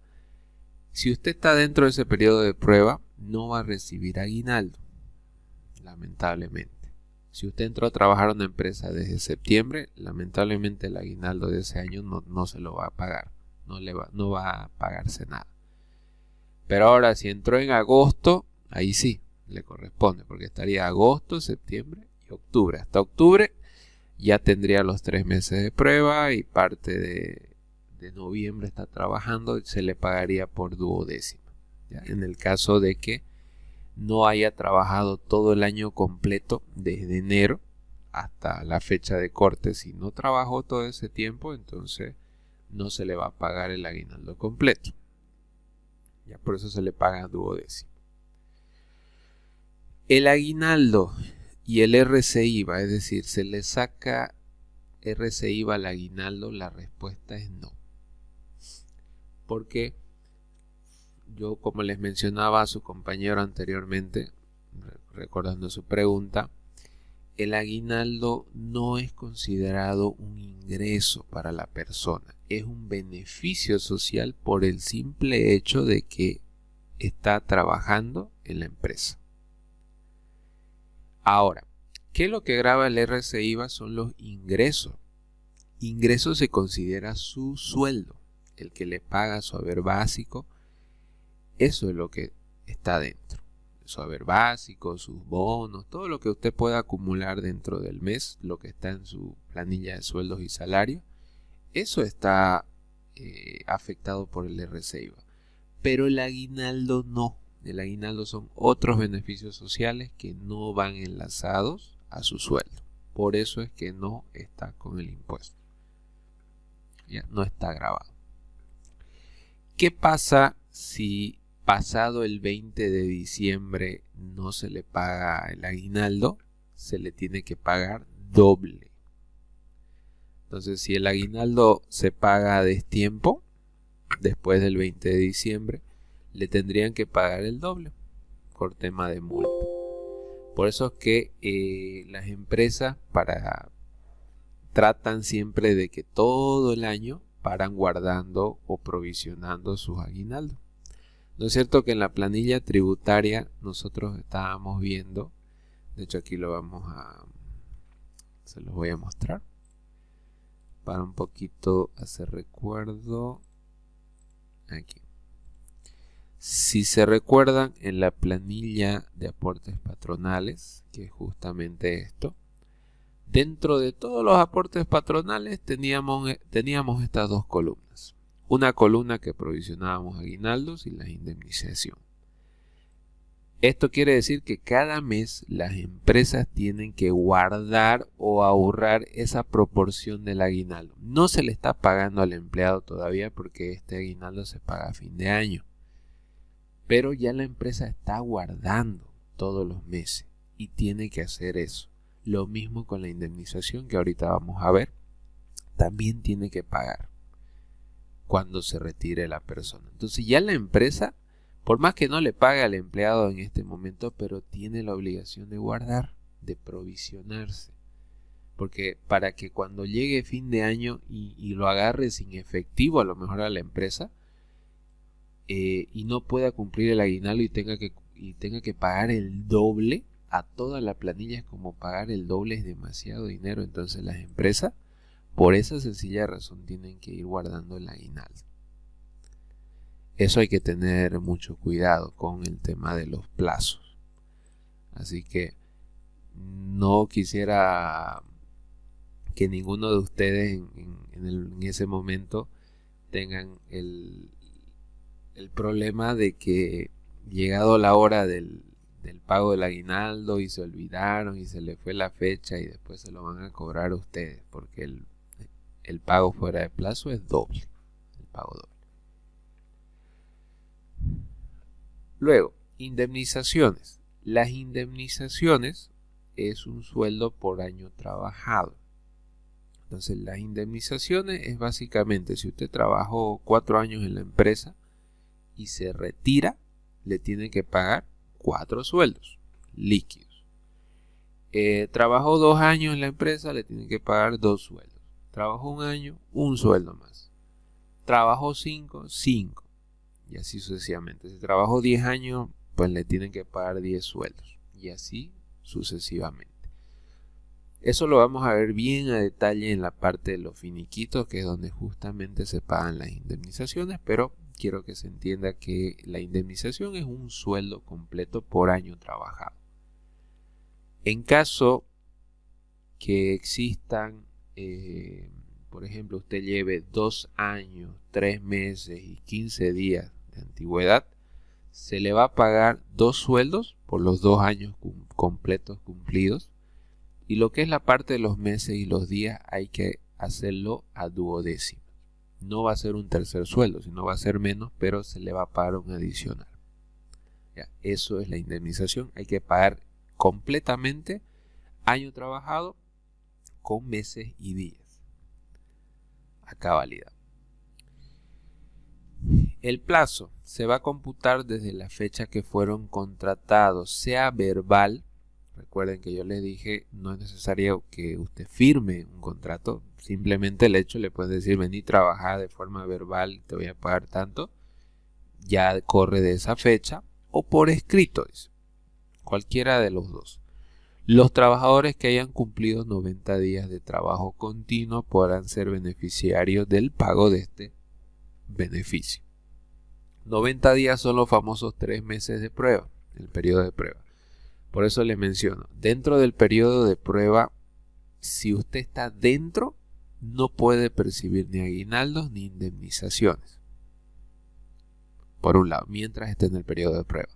si usted está dentro de ese periodo de prueba, no va a recibir aguinaldo, lamentablemente. Si usted entró a trabajar en una empresa desde septiembre, lamentablemente el aguinaldo de ese año no se lo va a pagar, no va a pagarse nada. Pero ahora, si entró en agosto, ahí sí le corresponde, porque estaría agosto, septiembre y octubre. Hasta octubre ya tendría los 3 meses de prueba y parte de noviembre está trabajando y se le pagaría por duodécima, ¿ya? En el caso de que no haya trabajado todo el año completo desde enero hasta la fecha de corte, si no trabajó todo ese tiempo, entonces no se le va a pagar el aguinaldo completo. Ya por eso se le paga duodécima. El aguinaldo y el RCIVA, es decir, se le saca RCIVA al aguinaldo, la respuesta es no. Porque yo, como les mencionaba a su compañero anteriormente, recordando su pregunta, el aguinaldo no es considerado un ingreso para la persona, es un beneficio social por el simple hecho de que está trabajando en la empresa. Ahora, ¿qué es lo que grava el RCIVA? Son los ingresos. Ingreso se considera su sueldo, el que le paga su haber básico. Eso es lo que está dentro. Su haber básico, sus bonos, todo lo que usted pueda acumular dentro del mes, lo que está en su planilla de sueldos y salarios, eso está afectado por el RCIVA. Pero el aguinaldo no. El aguinaldo son otros beneficios sociales que no van enlazados a su sueldo. Por eso es que no está con el impuesto. Ya no está grabado. ¿Qué pasa si pasado el 20 de diciembre no se le paga el aguinaldo? Se le tiene que pagar doble. Entonces, si el aguinaldo se paga a destiempo, después del 20 de diciembre, le tendrían que pagar el doble por tema de multa. Por eso es que las empresas tratan siempre de que todo el año paran guardando o provisionando sus aguinaldos. ¿No es cierto que en la planilla tributaria nosotros estábamos viendo? De hecho, aquí se los voy a mostrar para un poquito hacer recuerdo. Aquí. Si se recuerdan, en la planilla de aportes patronales, que es justamente esto, dentro de todos los aportes patronales teníamos estas dos columnas. Una columna que provisionábamos aguinaldos y la indemnización. Esto quiere decir que cada mes las empresas tienen que guardar o ahorrar esa proporción del aguinaldo. No se le está pagando al empleado todavía porque este aguinaldo se paga a fin de año. Pero ya la empresa está guardando todos los meses y tiene que hacer eso. Lo mismo con la indemnización que ahorita vamos a ver. También tiene que pagar cuando se retire la persona. Entonces ya la empresa, por más que no le pague al empleado en este momento, pero tiene la obligación de guardar, de provisionarse. Porque para que cuando llegue fin de año y lo agarre sin efectivo a lo mejor a la empresa, y no pueda cumplir el aguinaldo y tenga que pagar el doble a toda la planilla, es como pagar el doble, es demasiado dinero. Entonces las empresas, por esa sencilla razón, tienen que ir guardando el aguinaldo. Eso hay que tener mucho cuidado con el tema de los plazos. Así que no quisiera que ninguno de ustedes en ese momento tengan el problema de que llegado la hora del pago del aguinaldo y se olvidaron y se le fue la fecha y después se lo van a cobrar a ustedes porque el pago fuera de plazo es doble, el pago doble. Luego, indemnizaciones. Las indemnizaciones es un sueldo por año trabajado. Entonces, las indemnizaciones es básicamente si usted trabajó 4 años en la empresa y se retira, le tiene que pagar 4 sueldos líquidos. Trabajó 2 años en la empresa, le tiene que pagar 2 sueldos. Trabajó 1 año, 1 sueldo más. Trabajó 5, 5. Y así sucesivamente. Si trabajó 10 años, pues le tienen que pagar 10 sueldos. Y así sucesivamente. Eso lo vamos a ver bien a detalle en la parte de los finiquitos, que es donde justamente se pagan las indemnizaciones, pero quiero que se entienda que la indemnización es un sueldo completo por año trabajado. En caso que existan, por ejemplo, usted lleve 2 años, 3 meses y 15 días de antigüedad, se le va a pagar 2 sueldos por los 2 años completos cumplidos. Y lo que es la parte de los meses y los días hay que hacerlo a duodécimas. No va a ser un tercer sueldo, sino va a ser menos, pero se le va a pagar un adicional. Ya, eso es la indemnización. Hay que pagar completamente año trabajado con meses y días a cabalidad. El plazo se va a computar desde la fecha que fueron contratados, sea verbal. Recuerden que yo les dije, no es necesario que usted firme un contrato, simplemente el hecho le puede decir, vení, trabajar de forma verbal, te voy a pagar tanto, ya corre de esa fecha, o por escrito, dice, cualquiera de los dos. Los trabajadores que hayan cumplido 90 días de trabajo continuo podrán ser beneficiarios del pago de este beneficio. 90 días son los famosos 3 meses de prueba, el periodo de prueba. Por eso les menciono, dentro del periodo de prueba, si usted está dentro, no puede percibir ni aguinaldos ni indemnizaciones. Por un lado, mientras esté en el periodo de prueba.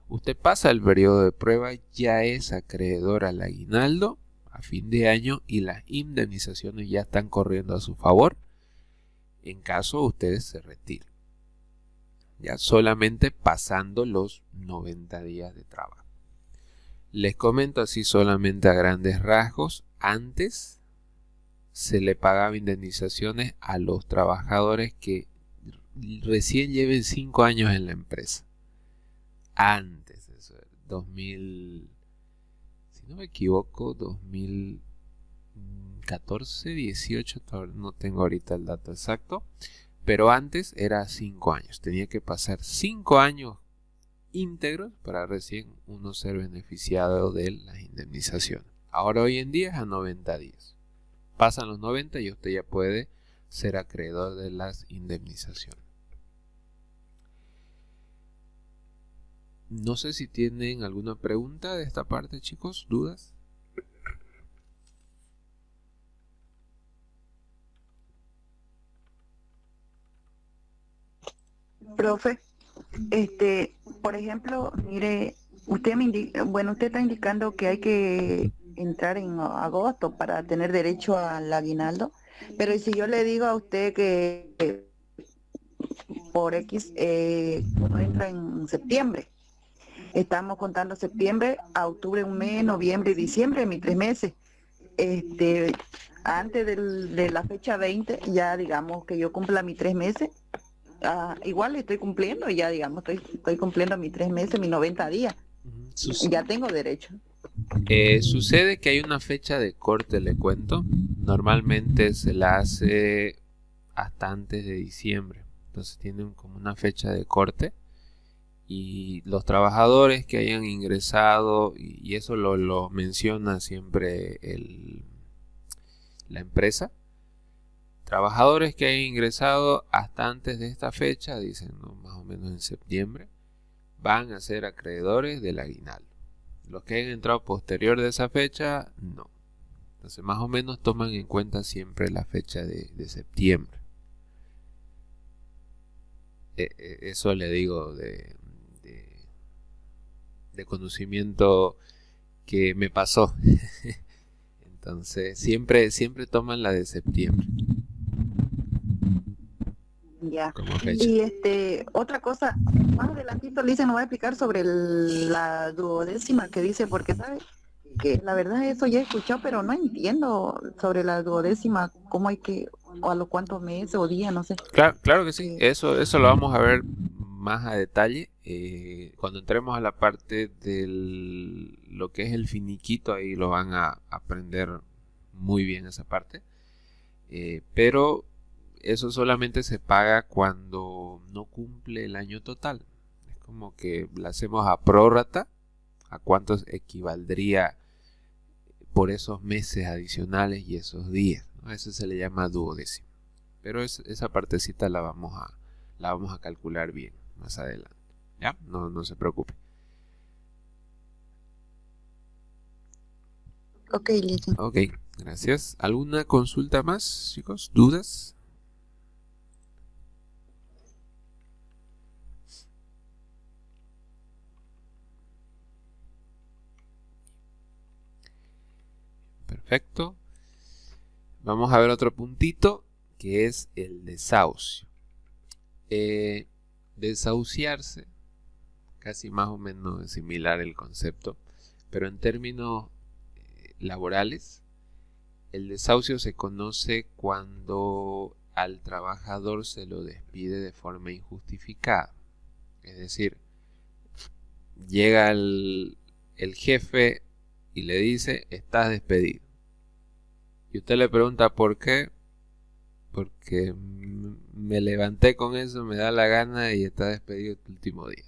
Usted pasa el periodo de prueba, ya es acreedor al aguinaldo a fin de año y las indemnizaciones ya están corriendo a su favor en caso ustedes se retiren. Ya solamente pasando los 90 días de trabajo. Les comento así solamente a grandes rasgos. Antes se le pagaba indemnizaciones a los trabajadores que recién lleven 5 años en la empresa. Antes, eso era 2000, si no me equivoco, 2014, 18, no tengo ahorita el dato exacto, pero antes era 5 años. Tenía que pasar 5 años íntegros para recién uno ser beneficiado de las indemnizaciones. Ahora hoy en día es a 90 días. Pasan los 90 y usted ya puede ser acreedor de las indemnizaciones. No sé si tienen alguna pregunta de esta parte, chicos, dudas. Profe, por ejemplo, mire, usted usted está indicando que hay que entrar en agosto para tener derecho al aguinaldo, pero si yo le digo a usted que por X uno entra en septiembre, estamos contando septiembre a octubre, un mes, noviembre y diciembre, mis 3 meses. Antes de la fecha 20, ya digamos que yo cumpla mis 3 meses. Igual estoy cumpliendo, ya digamos, estoy cumpliendo mis 3 meses, mis 90 días. Ya tengo derecho. Sucede que hay una fecha de corte, le cuento. Normalmente se la hace hasta antes de diciembre. Entonces tienen como una fecha de corte. Y los trabajadores que hayan ingresado, y eso lo menciona siempre la empresa, trabajadores que hayan ingresado hasta antes de esta fecha, dicen, ¿no?, más o menos en septiembre, van a ser acreedores del aguinaldo. Los que hayan entrado posterior de esa fecha, no. Entonces más o menos toman en cuenta siempre la fecha de septiembre. eso le digo de conocimiento que me pasó. Entonces, siempre toman la de septiembre Ya. como fecha. Y otra cosa, más adelantito Lisa nos va a explicar sobre la duodécima que dice, porque sabe que la verdad eso ya he escuchado, pero no entiendo sobre la duodécima, cómo hay que, o a los cuántos meses o días, no sé. Claro que sí, eso lo vamos a ver más a detalle cuando entremos a la parte de lo que es el finiquito. Ahí lo van a aprender muy bien esa parte, pero eso solamente se paga cuando no cumple el año total. Es como que la hacemos a prórrata, a cuántos equivaldría por esos meses adicionales y esos días, ¿no? Eso se le llama duodécimo. Pero esa partecita la vamos a calcular bien más adelante. ¿Ya? No se preocupe. Ok, Lisa. Ok, gracias. ¿Alguna consulta más, chicos? ¿Dudas? Perfecto. Vamos a ver otro puntito que es el desahucio. Desahuciarse, casi más o menos similar el concepto, pero en términos laborales, el desahucio se conoce cuando al trabajador se lo despide de forma injustificada. Es decir, llega el jefe y le dice: estás despedido. Y usted le pregunta ¿por qué? Porque me levanté con eso, me da la gana y está despedido el último día.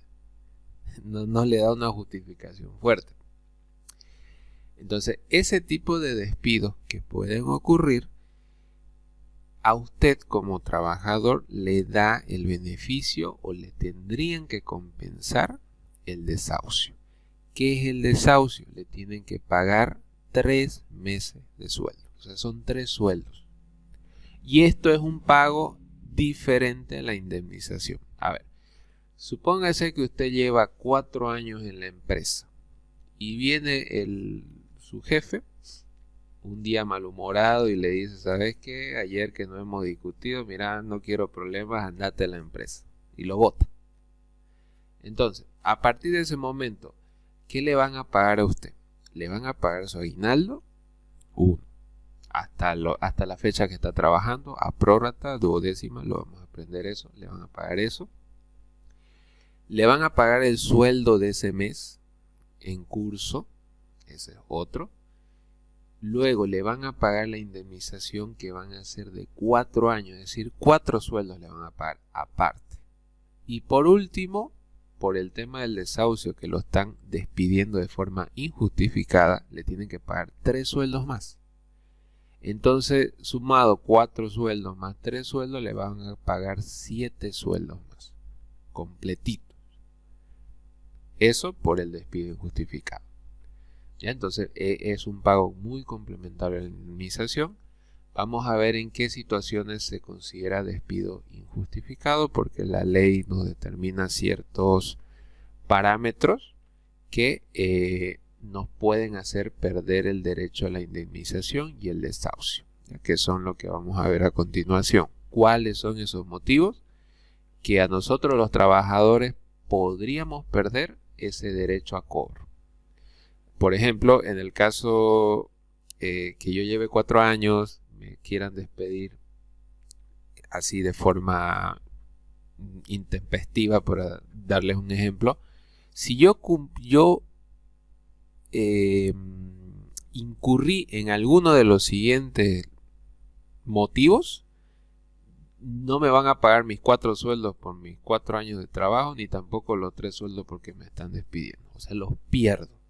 No le da una justificación fuerte. Entonces, ese tipo de despidos que pueden ocurrir, a usted como trabajador le da el beneficio o le tendrían que compensar el desahucio. ¿Qué es el desahucio? Le tienen que pagar 3 meses de sueldo. O sea, son 3 sueldos. Y esto es un pago diferente a la indemnización. A ver, supóngase que usted lleva 4 años en la empresa y viene su jefe un día malhumorado y le dice: ¿sabes qué? Ayer que no hemos discutido, mira, no quiero problemas, andate a la empresa. Y lo bota. Entonces, a partir de ese momento, ¿qué le van a pagar a usted? Le van a pagar su aguinaldo, hasta la fecha que está trabajando, a prórrata, duodécima, lo vamos a aprender eso, le van a pagar eso. Le van a pagar el sueldo de ese mes en curso, ese es otro. Luego le van a pagar la indemnización que van a ser de 4 años, es decir, 4 sueldos le van a pagar aparte. Y por último, por el tema del desahucio, que lo están despidiendo de forma injustificada, le tienen que pagar 3 sueldos más. Entonces, sumado 4 sueldos más 3 sueldos, le van a pagar 7 sueldos más, completitos. Eso por el despido injustificado. ¿Ya? Entonces, es un pago muy complementario a la indemnización. Vamos a ver en qué situaciones se considera despido injustificado, porque la ley nos determina ciertos parámetros que nos pueden hacer perder el derecho a la indemnización y el desahucio, ya que son lo que vamos a ver a continuación. ¿Cuáles son esos motivos que a nosotros los trabajadores podríamos perder ese derecho a cobro? Por ejemplo, en el caso que yo lleve 4 años, me quieran despedir así de forma intempestiva, por darles un ejemplo. Si yo incurrí en alguno de los siguientes motivos, no me van a pagar mis 4 sueldos por mis 4 años de trabajo, ni tampoco los 3 sueldos porque me están despidiendo. O sea, los pierdo.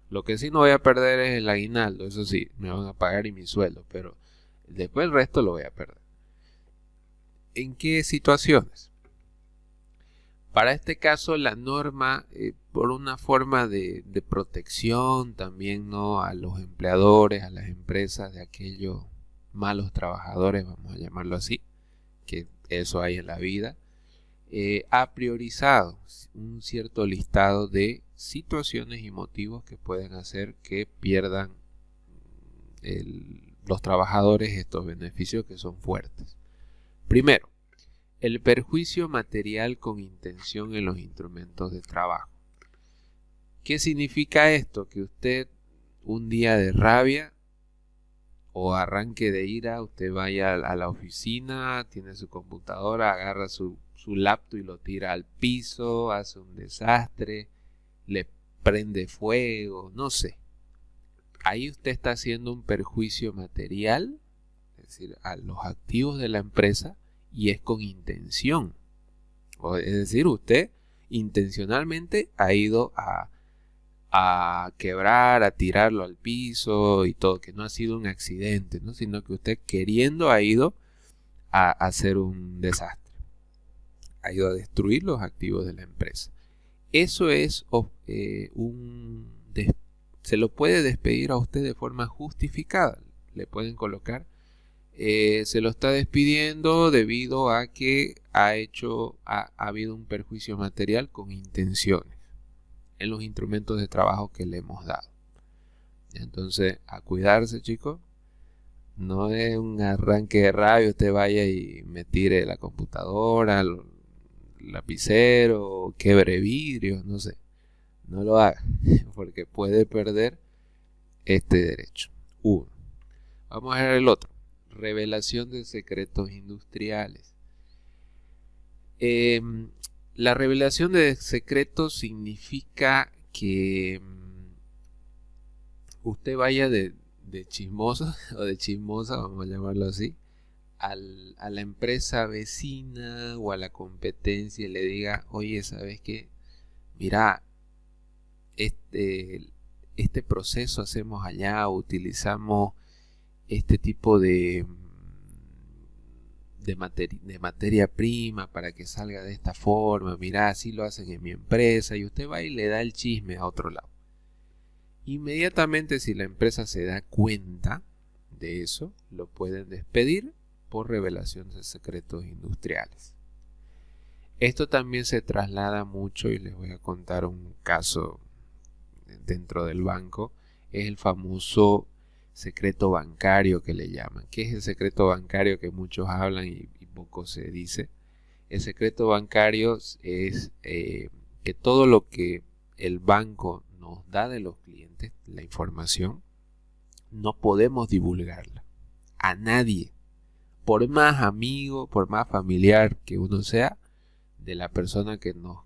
Lo que sí no voy a perder es el aguinaldo, eso sí, me van a pagar y mi sueldo, pero después el resto lo voy a perder. ¿En qué situaciones? Para este caso, la norma, por una forma de protección también, ¿no?, a los empleadores, a las empresas de aquellos malos trabajadores, vamos a llamarlo así, que eso hay en la vida, ha priorizado un cierto listado de situaciones y motivos que pueden hacer que pierdan los trabajadores estos beneficios que son fuertes. Primero, el perjuicio material con intención en los instrumentos de trabajo. ¿Qué significa esto? Que usted un día de rabia o arranque de ira, usted vaya a la oficina, tiene su computadora, agarra su laptop y lo tira al piso, hace un desastre, le prende fuego, no sé. Ahí usted está haciendo un perjuicio material, es decir, a los activos de la empresa, y es con intención. Es decir, usted intencionalmente ha ido a quebrar, a tirarlo al piso y todo, que no ha sido un accidente, ¿no? Sino que usted queriendo ha ido a hacer un desastre, ha ido a destruir los activos de la empresa. Eso es se lo puede despedir a usted de forma justificada. Le pueden colocar, se lo está despidiendo debido a que ha habido un perjuicio material con intenciones en los instrumentos de trabajo que le hemos dado. Entonces, a cuidarse, chicos. No es un arranque de rabia, usted vaya y me tire la computadora, el lapicero, quebre vidrios, no sé. No lo haga, porque puede perder este derecho. Uno. Vamos a ver el otro. Revelación de secretos industriales. La revelación de secretos significa que usted vaya de chismoso o de chismosa, vamos a llamarlo así, a la empresa vecina o a la competencia y le diga, oye, ¿sabes qué? Mira, este proceso hacemos allá, utilizamos este tipo de materia prima para que salga de esta forma, mira, así lo hacen en mi empresa, y usted va y le da el chisme a otro lado. Inmediatamente, si la empresa se da cuenta de eso, lo pueden despedir por revelación de secretos industriales. Esto también se traslada mucho, y les voy a contar un caso dentro del banco. Es el famoso secreto bancario que le llaman. ¿Qué es el secreto bancario que muchos hablan y poco se dice? El secreto bancario es que todo lo que el banco nos da de los clientes, la información, no podemos divulgarla a nadie, por más amigo, por más familiar que uno sea de la persona que nos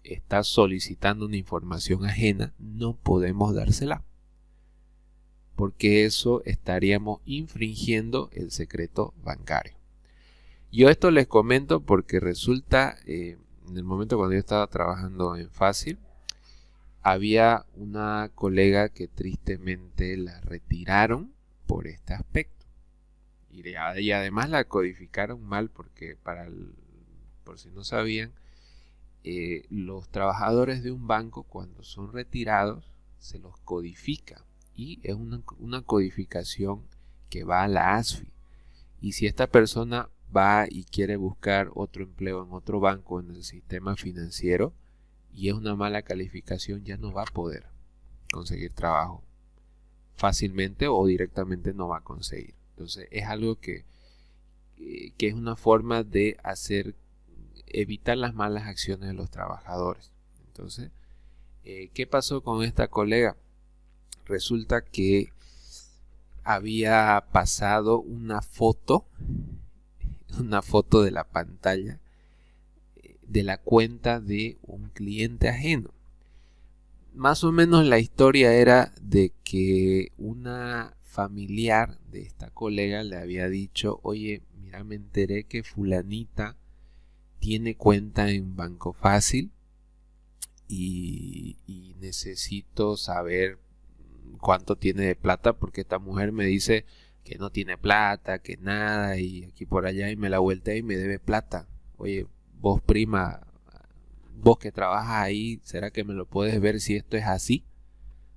está solicitando una información ajena, no podemos dársela, porque eso estaríamos infringiendo el secreto bancario. Yo esto les comento porque resulta, en el momento cuando yo estaba trabajando en Fácil, había una colega que tristemente la retiraron por este aspecto. Y además la codificaron mal porque, por si no sabían, los trabajadores de un banco, cuando son retirados, se los codifica. Y es una codificación que va a la ASFI. Y si esta persona va y quiere buscar otro empleo en otro banco en el sistema financiero y es una mala calificación, ya no va a poder conseguir trabajo fácilmente, o directamente no va a conseguir. Entonces es algo que es una forma de evitar las malas acciones de los trabajadores. Entonces, ¿qué pasó con esta colega? Resulta que había pasado una foto de la pantalla de la cuenta de un cliente ajeno. Más o menos la historia era de que una familiar de esta colega le había dicho, oye, mira, me enteré que fulanita tiene cuenta en Banco Fácil y necesito saber cuánto tiene de plata, porque esta mujer me dice que no tiene plata, que nada, y aquí por allá, y me la vuelta y me debe plata. Oye, vos, prima, vos que trabajas ahí, ¿será que me lo puedes ver si esto es así?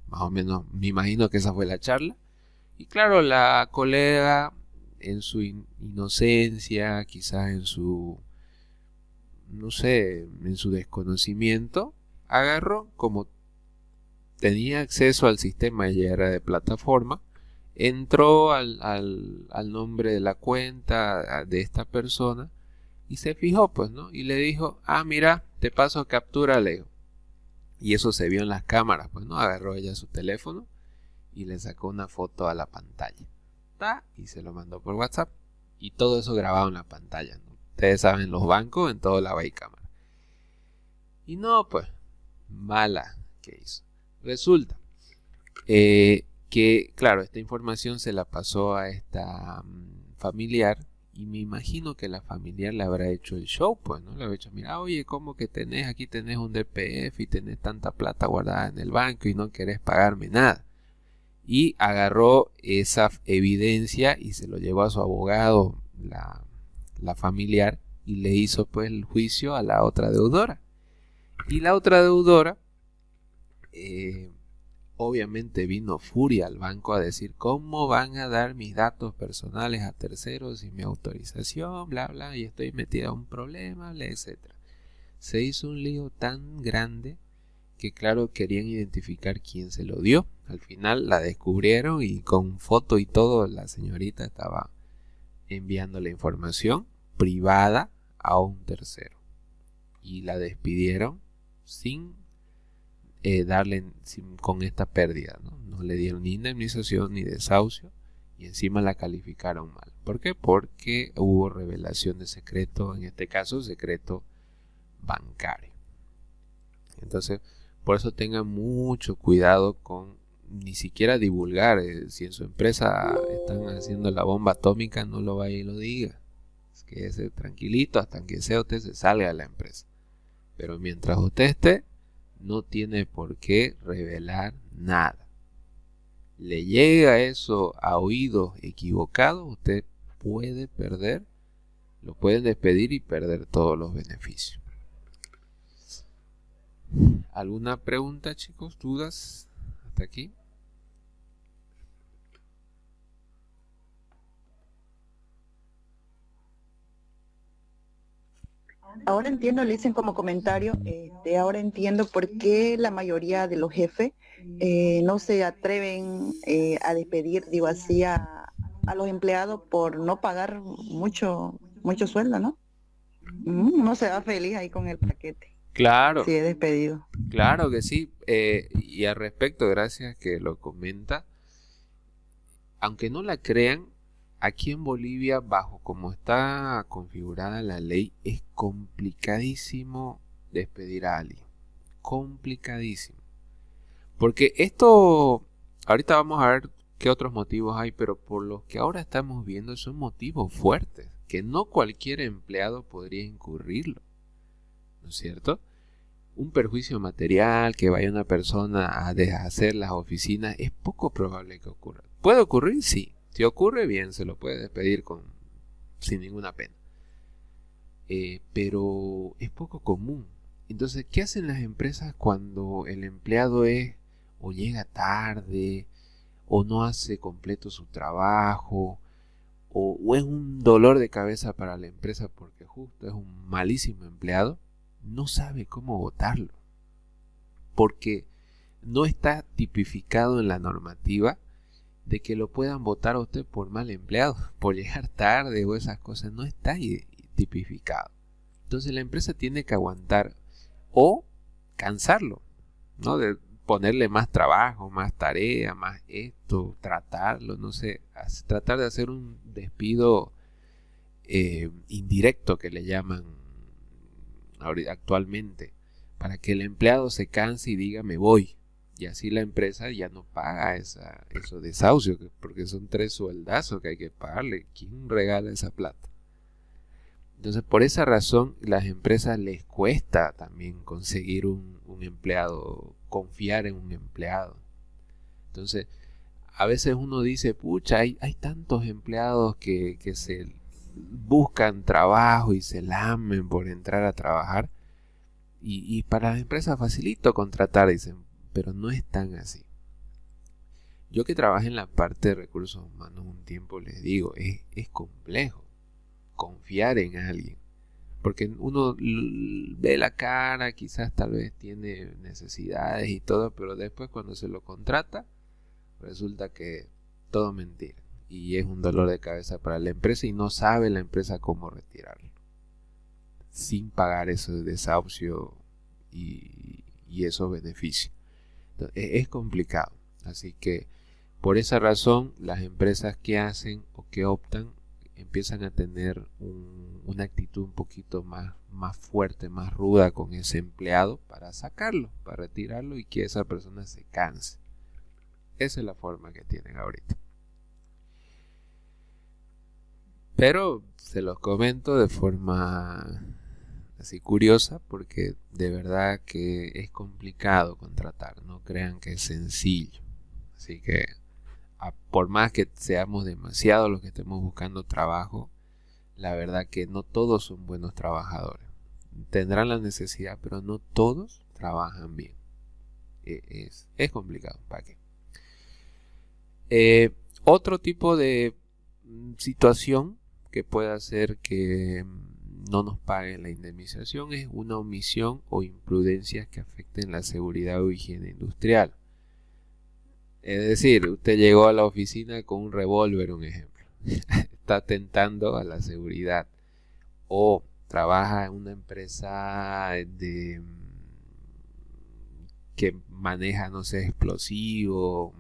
Más o menos, me imagino que esa fue la charla. Y claro, la colega, en su inocencia, quizás en su, no sé, en su desconocimiento, agarró, como tenía acceso al sistema y era de plataforma, entró al nombre de la cuenta de esta persona y se fijó, pues, ¿no? Y le dijo, mira, te paso captura, Leo. Y eso se vio en las cámaras, pues, ¿no? Agarró ella su teléfono y le sacó una foto a la pantalla. Y se lo mandó por WhatsApp. Y todo eso grabado en la pantalla, ¿no? Ustedes saben, los bancos en todo lado hay cámara. Y no, pues, mala que hizo. Resulta que, claro, esta información se la pasó a esta familiar. Y me imagino que la familiar le habrá hecho el show, pues, ¿no? Le habrá dicho, mira, oye, ¿cómo que aquí tenés un DPF y tenés tanta plata guardada en el banco y no querés pagarme nada? Y agarró esa evidencia y se lo llevó a su abogado, la familiar, y le hizo pues el juicio a la otra deudora. Y la otra deudora, obviamente vino furia al banco a decir, ¿cómo van a dar mis datos personales a terceros sin mi autorización? Bla, bla, y estoy metida en un problema, bla, etcétera. Se hizo un lío tan grande que, claro, querían identificar quién se lo dio. Al final la descubrieron y con foto y todo la señorita estaba enviando la información privada a un tercero. Y la despidieron sin con esta pérdida, ¿no? No le dieron ni indemnización ni desahucio y encima la calificaron mal. ¿Por qué? Porque hubo revelación de secreto, en este caso secreto bancario. Entonces, por eso tengan mucho cuidado con ni siquiera divulgar. Si en su empresa están haciendo la bomba atómica, no lo vaya y lo diga. Quédese tranquilito hasta que usted se salga de la empresa. Pero mientras usted esté, no tiene por qué revelar nada. Le llega eso a oídos equivocados, usted puede perder, lo pueden despedir y perder todos los beneficios. ¿Alguna pregunta, chicos? ¿Dudas? ¿Hasta aquí? Ahora entiendo, le dicen como comentario, ahora entiendo por qué la mayoría de los jefes no se atreven a despedir, digo así, a los empleados por no pagar mucho sueldo, ¿no? Uno se va feliz ahí con el paquete, Claro, si es despedido. claro que sí. Y al respecto, gracias que lo comenta. Aunque no la crean, aquí en Bolivia, bajo como está configurada la ley, es complicadísimo despedir a alguien. Complicadísimo. Porque esto, ahorita vamos a ver qué otros motivos hay, pero por los que ahora estamos viendo son motivos fuertes, que no cualquier empleado podría incurrirlo. ¿No es cierto? Un perjuicio material, que vaya una persona a deshacer las oficinas, es poco probable que ocurra. ¿Puede ocurrir? Sí. Si ocurre, bien, se lo puede despedir sin ninguna pena. Pero es poco común. Entonces, ¿qué hacen las empresas cuando el empleado o llega tarde, o no hace completo su trabajo, o es un dolor de cabeza para la empresa porque justo es un malísimo empleado? No sabe cómo votarlo, porque no está tipificado en la normativa de que lo puedan votar a usted por mal empleado, por llegar tarde o esas cosas. No está tipificado. Entonces la empresa tiene que aguantar o cansarlo, ¿no? De ponerle más trabajo, más tarea, más esto, tratarlo, no sé, tratar de hacer un despido indirecto, que le llaman actualmente, para que el empleado se canse y diga me voy. Y así la empresa ya no paga esos desahucios, porque son 3 sueldazos que hay que pagarle. ¿Quién regala esa plata? Entonces, por esa razón, las empresas les cuesta también conseguir un empleado, confiar en un empleado. Entonces, a veces uno dice, pucha, hay tantos empleados que se buscan trabajo y se lamen por entrar a trabajar. Y para las empresas facilito contratar, dicen, pero no es tan así. Yo que trabajé en la parte de recursos humanos un tiempo, les digo, es complejo confiar en alguien, Porque uno ve la cara, quizás tal vez tiene necesidades y todo, pero después cuando se lo contrata, resulta que todo mentira. Y es un dolor de cabeza para la empresa y no sabe la empresa cómo retirarlo sin pagar ese desahucio y esos beneficios. Entonces, es complicado. Así que por esa razón las empresas que hacen o que optan empiezan a tener una actitud un poquito más fuerte, más ruda con ese empleado para sacarlo, para retirarlo y que esa persona se canse. Esa es la forma que tienen ahorita. Pero se los comento de forma así curiosa porque de verdad que es complicado contratar, no crean que es sencillo. Así que por más que seamos demasiados los que estemos buscando trabajo, la verdad que no todos son buenos trabajadores. Tendrán la necesidad, pero no todos trabajan bien. Es complicado, ¿para qué? Otro tipo de situación que puede hacer que no nos paguen la indemnización es una omisión o imprudencias que afecten la seguridad o higiene industrial. Es decir, usted llegó a la oficina con un revólver, un ejemplo. Está atentando a la seguridad. O trabaja en una empresa que maneja, no sé, explosivos,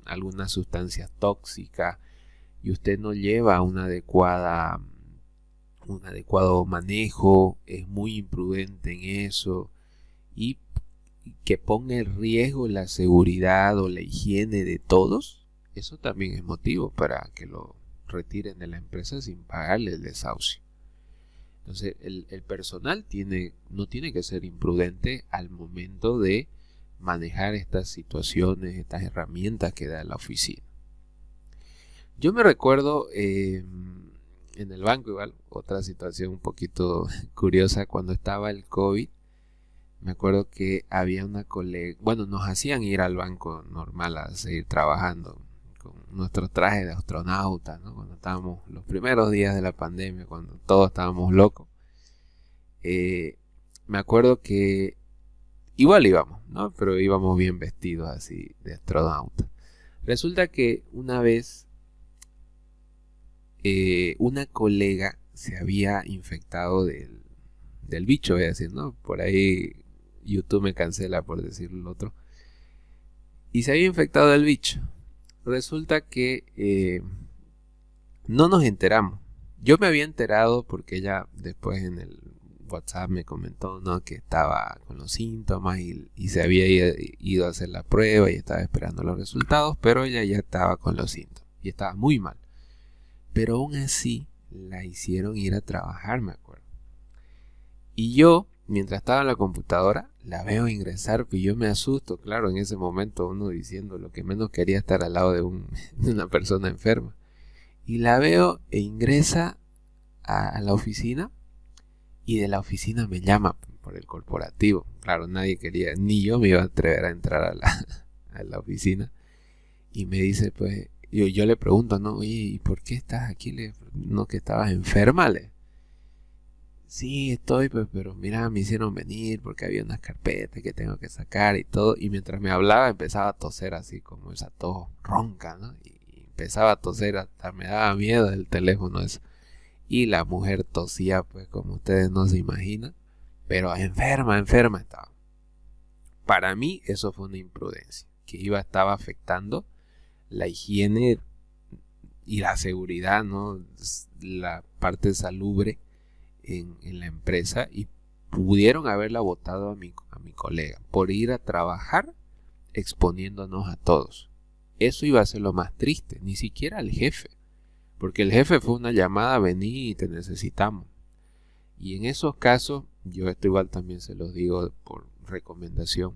algunas sustancias tóxicas, y usted no lleva un adecuado manejo, es muy imprudente en eso, y que ponga en riesgo la seguridad o la higiene de todos, eso también es motivo para que lo retiren de la empresa sin pagarle el desahucio. Entonces el personal no tiene que ser imprudente al momento de manejar estas situaciones, estas herramientas que da la oficina. Yo me recuerdo en el banco igual, otra situación un poquito curiosa, cuando estaba el COVID. Me acuerdo que había una colega, bueno, nos hacían ir al banco normal a seguir trabajando con nuestros trajes de astronauta, ¿no? Cuando estábamos los primeros días de la pandemia, cuando todos estábamos locos. Me acuerdo que igual íbamos, ¿no? Pero íbamos bien vestidos así de astronauta. Resulta que una vez una colega se había infectado del bicho, voy a decir, ¿no? Por ahí YouTube me cancela por decir lo otro. Y se había infectado del bicho. Resulta que no nos enteramos. Yo me había enterado porque ella después en el WhatsApp me comentó, ¿no?, que estaba con los síntomas y se había ido a hacer la prueba y estaba esperando los resultados, pero ella ya estaba con los síntomas y estaba muy mal. Pero aún así la hicieron ir a trabajar, me acuerdo. Y yo, mientras estaba en la computadora, la veo ingresar y yo me asusto, claro, en ese momento uno diciendo lo que menos quería estar al lado de una persona enferma. Y la veo e ingresa a la oficina y de la oficina me llama por el corporativo. Claro, nadie quería, ni yo me iba a atrever a entrar a la oficina. Y me dice, pues, yo le pregunto, ¿no? Oye, ¿y por qué estás aquí? ¿No que estabas enferma? Sí, estoy, pues, pero mira, me hicieron venir porque había unas carpetas que tengo que sacar y todo. Y mientras me hablaba empezaba a toser así como esa tos ronca, ¿no? Y empezaba a toser, hasta me daba miedo el teléfono eso. Y la mujer tosía, pues, como ustedes no se imaginan, pero enferma estaba. Para mí eso fue una imprudencia, que estaba afectando la higiene y la seguridad, ¿no? La parte salubre en la empresa, y pudieron haberla botado a mi colega por ir a trabajar exponiéndonos a todos. Eso iba a ser lo más triste, ni siquiera al jefe, porque el jefe fue una llamada, vení y te necesitamos. Y en esos casos, yo esto igual también se los digo por recomendación,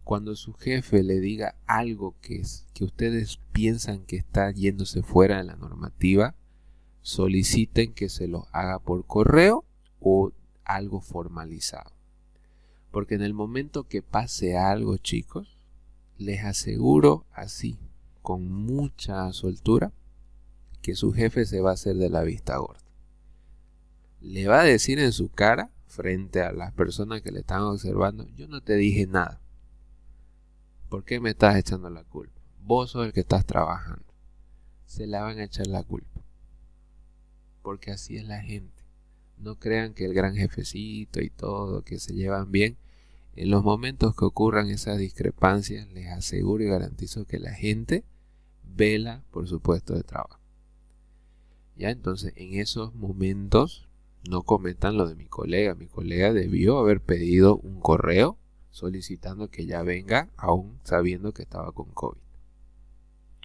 cuando su jefe le diga algo que ustedes piensan que está yéndose fuera de la normativa, soliciten que se los haga por correo o algo formalizado. Porque en el momento que pase algo, chicos, les aseguro así, con mucha soltura, que su jefe se va a hacer de la vista gorda. le va a decir en su cara, frente a las personas que le están observando, yo no te dije nada. ¿Por qué me estás echando la culpa? Vos sos el que estás trabajando. Se la van a echar la culpa. Porque así es la gente. No crean que el gran jefecito y todo, que se llevan bien. En los momentos que ocurran esas discrepancias, les aseguro y garantizo que la gente vela por su puesto de trabajo. Ya, entonces en esos momentos no cometan lo de mi colega. Mi colega debió haber pedido un correo solicitando que ya venga, aún sabiendo que estaba con COVID.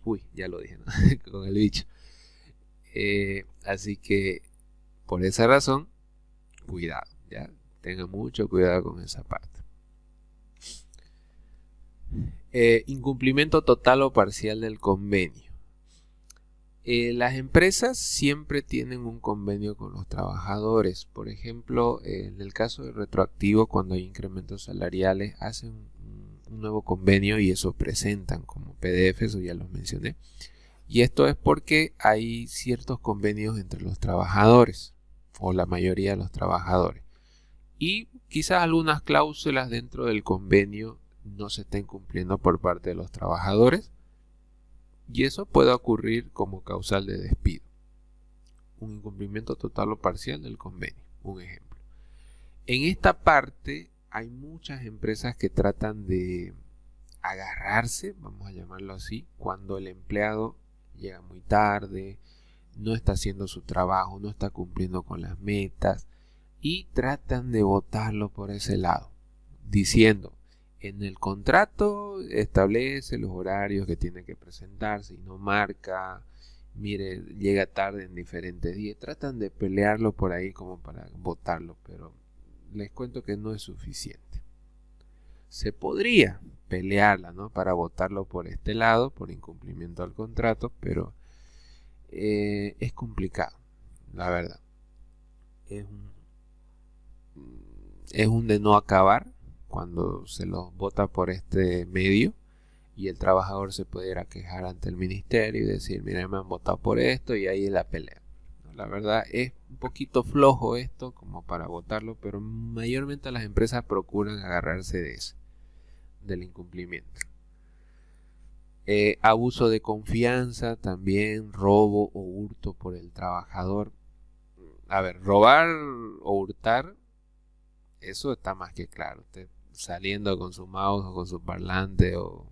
Uy, ya lo dije, ¿no? Con el bicho. Así que por esa razón, cuidado, ya tengan mucho cuidado con esa parte. Incumplimiento total o parcial del convenio. Las empresas siempre tienen un convenio con los trabajadores. Por ejemplo, en el caso de retroactivo, cuando hay incrementos salariales, hacen un nuevo convenio y eso presentan como PDF, eso ya lo mencioné. Y esto es porque hay ciertos convenios entre los trabajadores, o la mayoría de los trabajadores. Y quizás algunas cláusulas dentro del convenio no se estén cumpliendo por parte de los trabajadores. Y eso puede ocurrir como causal de despido. Un incumplimiento total o parcial del convenio. Un ejemplo. En esta parte hay muchas empresas que tratan de agarrarse, vamos a llamarlo así, cuando el empleado llega muy tarde, no está haciendo su trabajo, no está cumpliendo con las metas y tratan de botarlo por ese lado, diciendo, en el contrato establece los horarios que tiene que presentarse y no marca, mire, llega tarde en diferentes días. Tratan de pelearlo por ahí como para botarlo, pero les cuento que no es suficiente. Se podría pelearla, ¿no? Para botarlo por este lado, por incumplimiento al contrato, pero es complicado, la verdad. Es un de no acabar cuando se los vota por este medio y el trabajador se puede ir a quejar ante el ministerio y decir, mira, me han votado por esto, y ahí es la pelea. La verdad es un poquito flojo esto como para votarlo, pero mayormente las empresas procuran agarrarse de eso, del incumplimiento. Abuso de confianza, también robo o hurto por el trabajador. A ver, robar o hurtar, eso está más que claro. Usted saliendo con su mouse o con su parlante o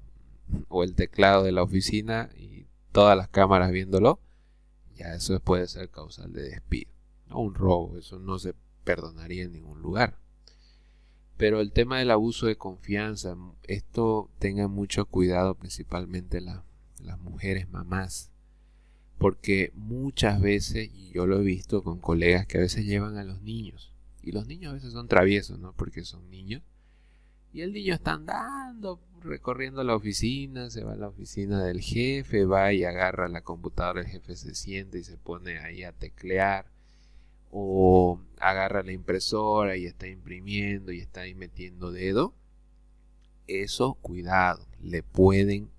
el teclado de la oficina y todas las cámaras viéndolo, ya eso puede ser causal de despido. No un robo, eso no se perdonaría en ningún lugar. Pero el tema del abuso de confianza, esto tengan mucho cuidado, principalmente las mujeres mamás, porque muchas veces, y yo lo he visto con colegas que a veces llevan a los niños, y los niños a veces son traviesos, ¿no? Porque son niños, y el niño está andando, recorriendo la oficina, se va a la oficina del jefe, va y agarra la computadora, el jefe se siente y se pone ahí a teclear, o agarra la impresora y está imprimiendo y está ahí metiendo dedo. Eso, cuidado, le pueden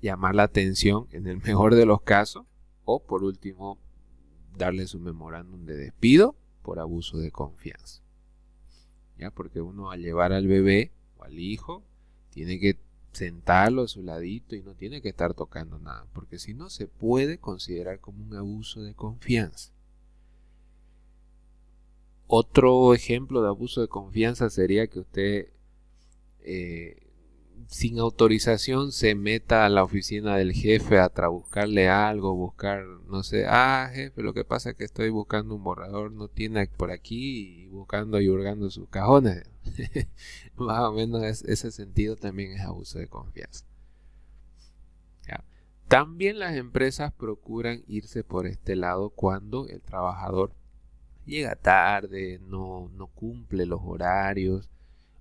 llamar la atención en el mejor de los casos, o por último darle su memorándum de despido por abuso de confianza. ¿Ya? Porque uno, al llevar al bebé o al hijo, tiene que sentarlo a su ladito y no tiene que estar tocando nada, porque si no se puede considerar como un abuso de confianza. Otro ejemplo de abuso de confianza sería que usted sin autorización se meta a la oficina del jefe a buscarle algo, buscar, no sé, jefe, lo que pasa es que estoy buscando un borrador, no tiene por aquí, y buscando y hurgando sus cajones. Más o menos ese sentido también es abuso de confianza. ¿Ya? También las empresas procuran irse por este lado cuando el trabajador llega tarde, no cumple los horarios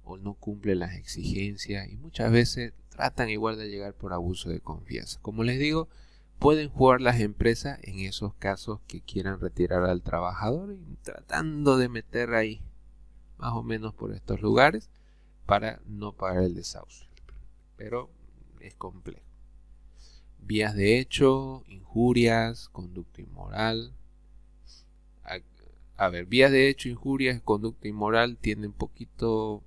o no cumple las exigencias, y muchas veces tratan igual de llegar por abuso de confianza. Como les digo, pueden jugar las empresas en esos casos que quieran retirar al trabajador y tratando de meter ahí más o menos por estos lugares para no pagar el desahucio. Pero es complejo. Vías de hecho, injurias, conducta inmoral. A ver, vías de hecho, injurias, conducta inmoral tienen un poquito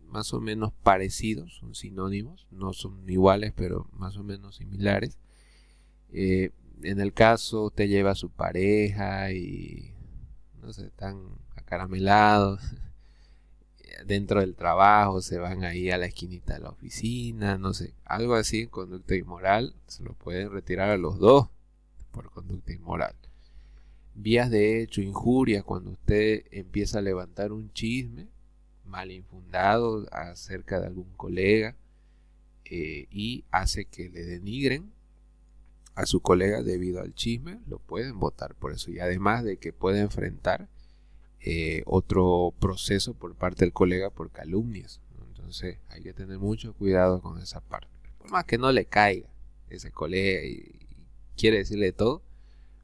más o menos parecidos, son sinónimos, no son iguales, pero más o menos similares. En el caso, usted lleva a su pareja y no sé, están acaramelados dentro del trabajo, se van ahí a la esquinita de la oficina, no sé, algo así en conducta inmoral, se lo pueden retirar a los dos por conducta inmoral. Vías de hecho, injurias, cuando usted empieza a levantar un chisme mal infundado acerca de algún colega y hace que le denigren a su colega debido al chisme, lo pueden votar por eso. Y además de que puede enfrentar otro proceso por parte del colega por calumnias, ¿no? Entonces hay que tener mucho cuidado con esa parte. Por más que no le caiga ese colega y quiere decirle todo,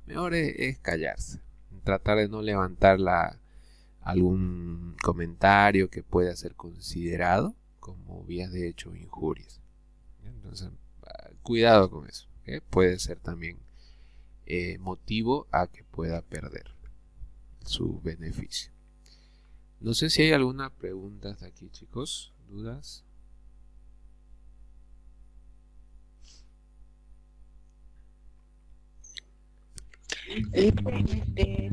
mejor es callarse. Tratar de no levantar algún comentario que pueda ser considerado como vías de hecho o injurias. Entonces, cuidado con eso, ¿okay? Puede ser también motivo a que pueda perder su beneficio. No sé si hay alguna pregunta hasta aquí, chicos, dudas.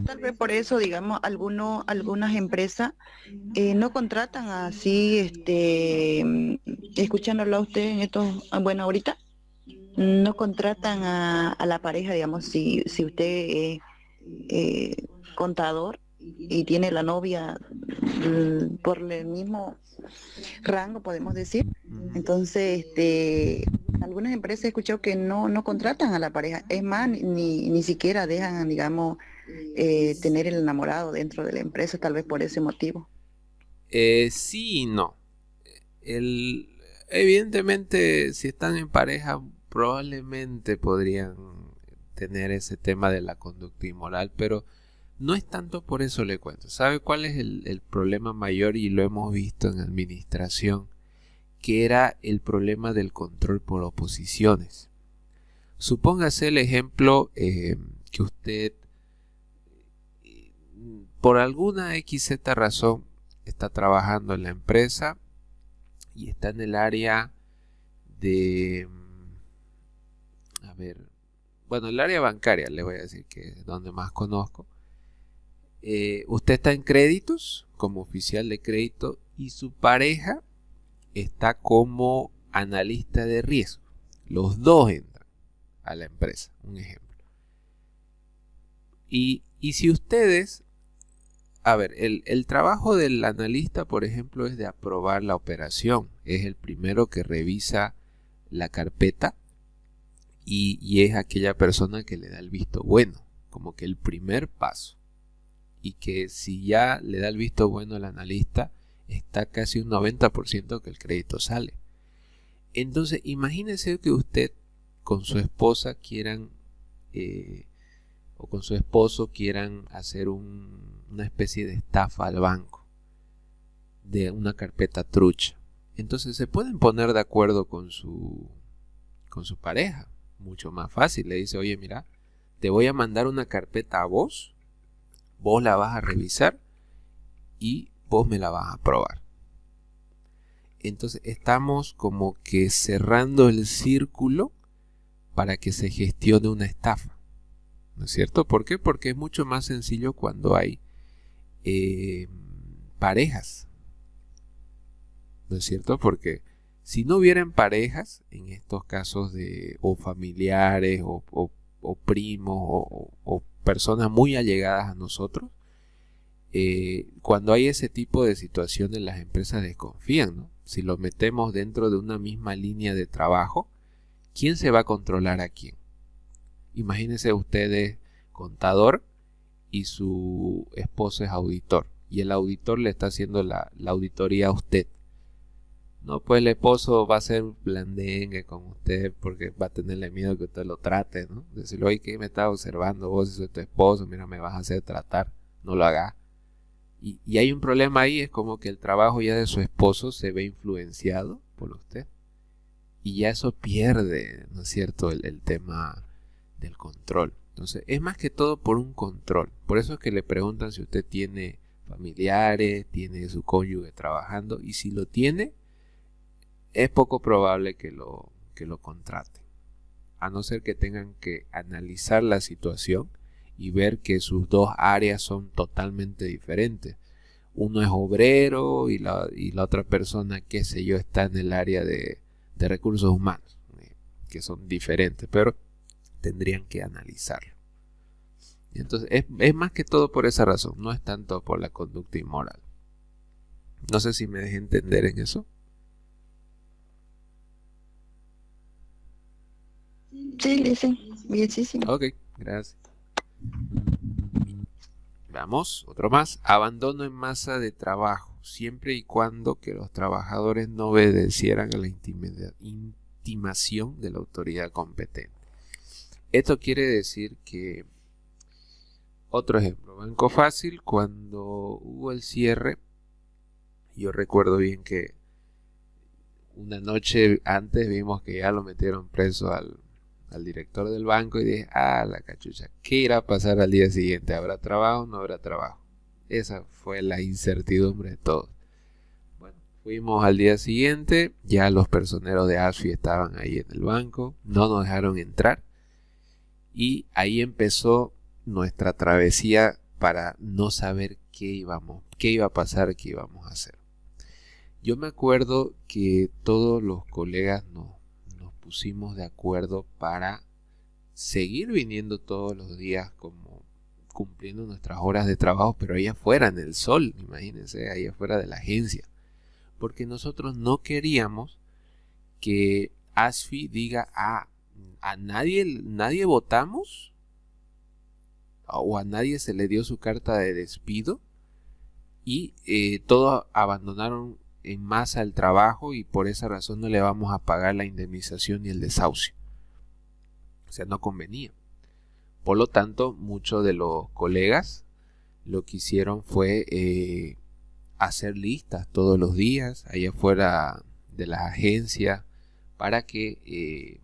Tal vez por eso, digamos, algunas empresas no contratan así, escuchándolo a usted en estos, bueno, ahorita, no contratan a la pareja, digamos, si usted es contador y tiene la novia por el mismo rango, podemos decir. Entonces, algunas empresas he escuchado que no contratan a la pareja. Es más, ni siquiera dejan, digamos, tener el enamorado dentro de la empresa, tal vez por ese motivo. Sí y no. Evidentemente, si están en pareja, probablemente podrían tener ese tema de la conducta inmoral, pero no es tanto por eso, le cuento. ¿Sabe cuál es el problema mayor? Y lo hemos visto en administración, que era el problema del control por oposiciones. Supóngase el ejemplo que usted, por alguna XZ razón, está trabajando en la empresa y está en el área de, el área bancaria, le voy a decir que es donde más conozco. Usted está en créditos como oficial de crédito y su pareja está como analista de riesgo. Los dos entran a la empresa, un ejemplo. Y si ustedes, el trabajo del analista, por ejemplo, es de aprobar la operación. Es el primero que revisa la carpeta y es aquella persona que le da el visto bueno, como que el primer paso. Y que si ya le da el visto bueno al analista, está casi un 90% que el crédito sale. Entonces, imagínese que usted con su esposa quieran o con su esposo quieran hacer una especie de estafa al banco de una carpeta trucha. Entonces se pueden poner de acuerdo con su pareja, mucho más fácil. Le dice, oye, mira, te voy a mandar una carpeta a vos la vas a revisar y vos me la vas a aprobar. Entonces estamos como que cerrando el círculo para que se gestione una estafa, ¿no es cierto? ¿Por qué? Porque es mucho más sencillo cuando hay parejas, ¿no es cierto? Porque si no hubieran parejas, en estos casos o familiares o primos o personas muy allegadas a nosotros, cuando hay ese tipo de situaciones las empresas desconfían, ¿no? Si lo metemos dentro de una misma línea de trabajo, ¿quién se va a controlar a quién? Imagínense ustedes contador y su esposo es auditor y el auditor le está haciendo la auditoría a usted. No, pues el esposo va a ser blandengue con usted porque va a tenerle miedo que usted lo trate, ¿no? Decirle, oye, ¿qué me estás observando vos? Si soy tu esposo, mira, me vas a hacer tratar, no lo hagas. Y hay un problema ahí, es como que el trabajo ya de su esposo se ve influenciado por usted. Y ya eso pierde, ¿no es cierto?, el tema del control. Entonces, es más que todo por un control. Por eso es que le preguntan si usted tiene familiares, tiene su cónyuge trabajando, y si lo tiene, es poco probable que lo contrate. A no ser que tengan que analizar la situación y ver que sus dos áreas son totalmente diferentes. Uno es obrero y la otra persona, qué sé yo, está en el área de recursos humanos, que son diferentes, pero tendrían que analizarlo. Y entonces es más que todo por esa razón, no es tanto por la conducta inmoral. No sé si me dejé entender en eso. Sí, dicen, bienísimo. Ok, gracias. Vamos, otro más. Abandono en masa de trabajo, siempre y cuando que los trabajadores no obedecieran a la intimación de la autoridad competente. Esto quiere decir que, otro ejemplo, Banco Fácil, cuando hubo el cierre, yo recuerdo bien que una noche antes vimos que ya lo metieron preso al director del banco y dije, la cachucha, ¿qué irá a pasar al día siguiente? ¿Habrá trabajo o no habrá trabajo? Esa fue la incertidumbre de todos. Bueno, fuimos al día siguiente, ya los personeros de ASFI estaban ahí en el banco, no nos dejaron entrar y ahí empezó nuestra travesía para no saber qué iba a pasar, qué íbamos a hacer. Yo me acuerdo que todos los colegas nos pusimos de acuerdo para seguir viniendo todos los días, como cumpliendo nuestras horas de trabajo, pero ahí afuera en el sol, imagínense, ahí afuera de la agencia, porque nosotros no queríamos que ASFI diga, a nadie votamos o a nadie se le dio su carta de despido y todos abandonaron en masa el trabajo y por esa razón no le vamos a pagar la indemnización ni el desahucio. O sea, no convenía. Por lo tanto, muchos de los colegas lo que hicieron fue hacer listas todos los días allá afuera de las agencias para que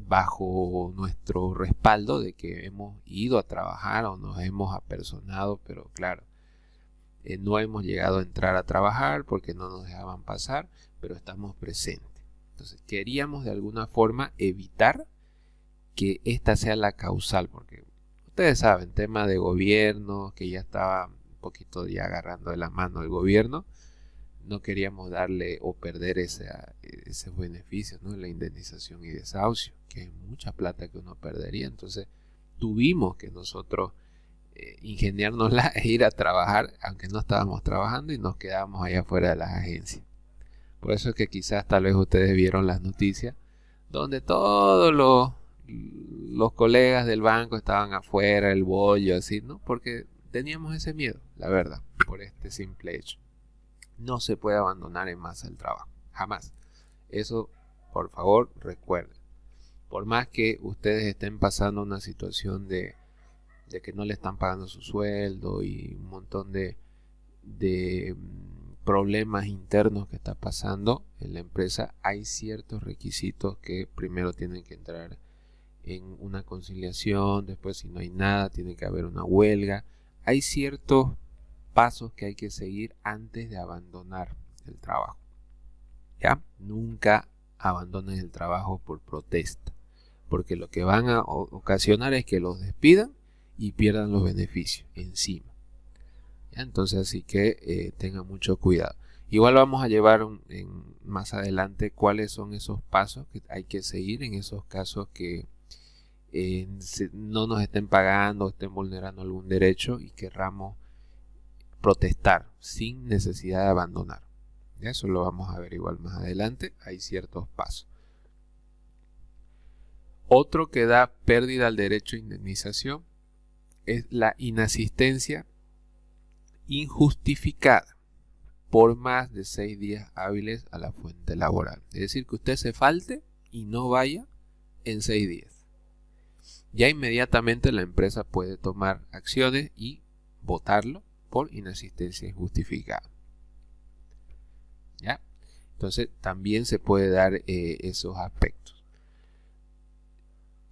bajo nuestro respaldo de que hemos ido a trabajar o nos hemos apersonado, pero claro, no hemos llegado a entrar a trabajar porque no nos dejaban pasar, pero estamos presentes. Entonces queríamos de alguna forma evitar que esta sea la causal, porque ustedes saben, tema de gobierno, que ya estaba un poquito ya agarrando de la mano el gobierno, no queríamos darle o perder ese beneficio, ¿no? La indemnización y desahucio, que es mucha plata que uno perdería. Entonces tuvimos que nosotros ingeniárnosla e ir a trabajar, aunque no estábamos trabajando, y nos quedábamos allá afuera de las agencias. Por eso es que quizás tal vez ustedes vieron las noticias donde todos los colegas del banco estaban afuera, el bollo, así, ¿no? Porque teníamos ese miedo, la verdad, por este simple hecho. No se puede abandonar en masa el trabajo, jamás. Eso, por favor, recuerden. Por más que ustedes estén pasando una situación de que no le están pagando su sueldo y un montón de problemas internos que está pasando en la empresa, hay ciertos requisitos que primero tienen que entrar en una conciliación, después si no hay nada tiene que haber una huelga. Hay ciertos pasos que hay que seguir antes de abandonar el trabajo. ¿Ya? Nunca abandonen el trabajo por protesta, porque lo que van a ocasionar es que los despidan y pierdan los beneficios encima. ¿Ya? Entonces así que tengan mucho cuidado. Igual vamos a llevar más adelante cuáles son esos pasos que hay que seguir en esos casos que no nos estén pagando o estén vulnerando algún derecho y querramos protestar sin necesidad de abandonar. ¿Ya? Eso lo vamos a ver igual más adelante. Hay ciertos pasos. Otro que da pérdida al derecho a indemnización es la inasistencia injustificada por más de 6 días hábiles a la fuente laboral. Es decir, que usted se falte y no vaya en 6 días. Ya inmediatamente la empresa puede tomar acciones y votarlo por inasistencia injustificada. ¿Ya? Entonces también se puede dar esos aspectos.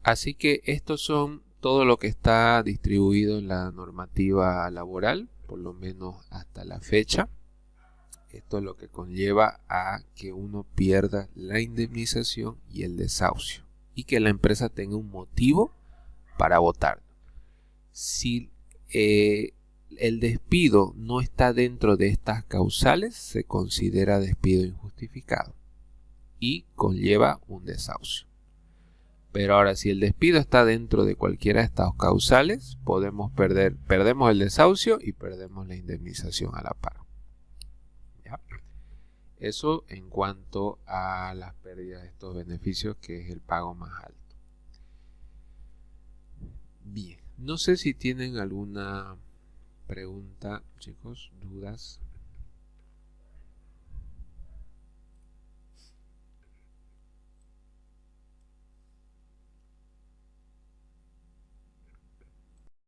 Así que estos son todo lo que está distribuido en la normativa laboral, por lo menos hasta la fecha. Esto es lo que conlleva a que uno pierda la indemnización y el desahucio, y que la empresa tenga un motivo para votar. Si el despido no está dentro de estas causales, se considera despido injustificado y conlleva un desahucio. Pero ahora, si el despido está dentro de cualquiera de estas causales, perdemos el desahucio y perdemos la indemnización a la par. ¿Ya? Eso en cuanto a las pérdidas de estos beneficios, que es el pago más alto. Bien, no sé si tienen alguna pregunta, chicos, dudas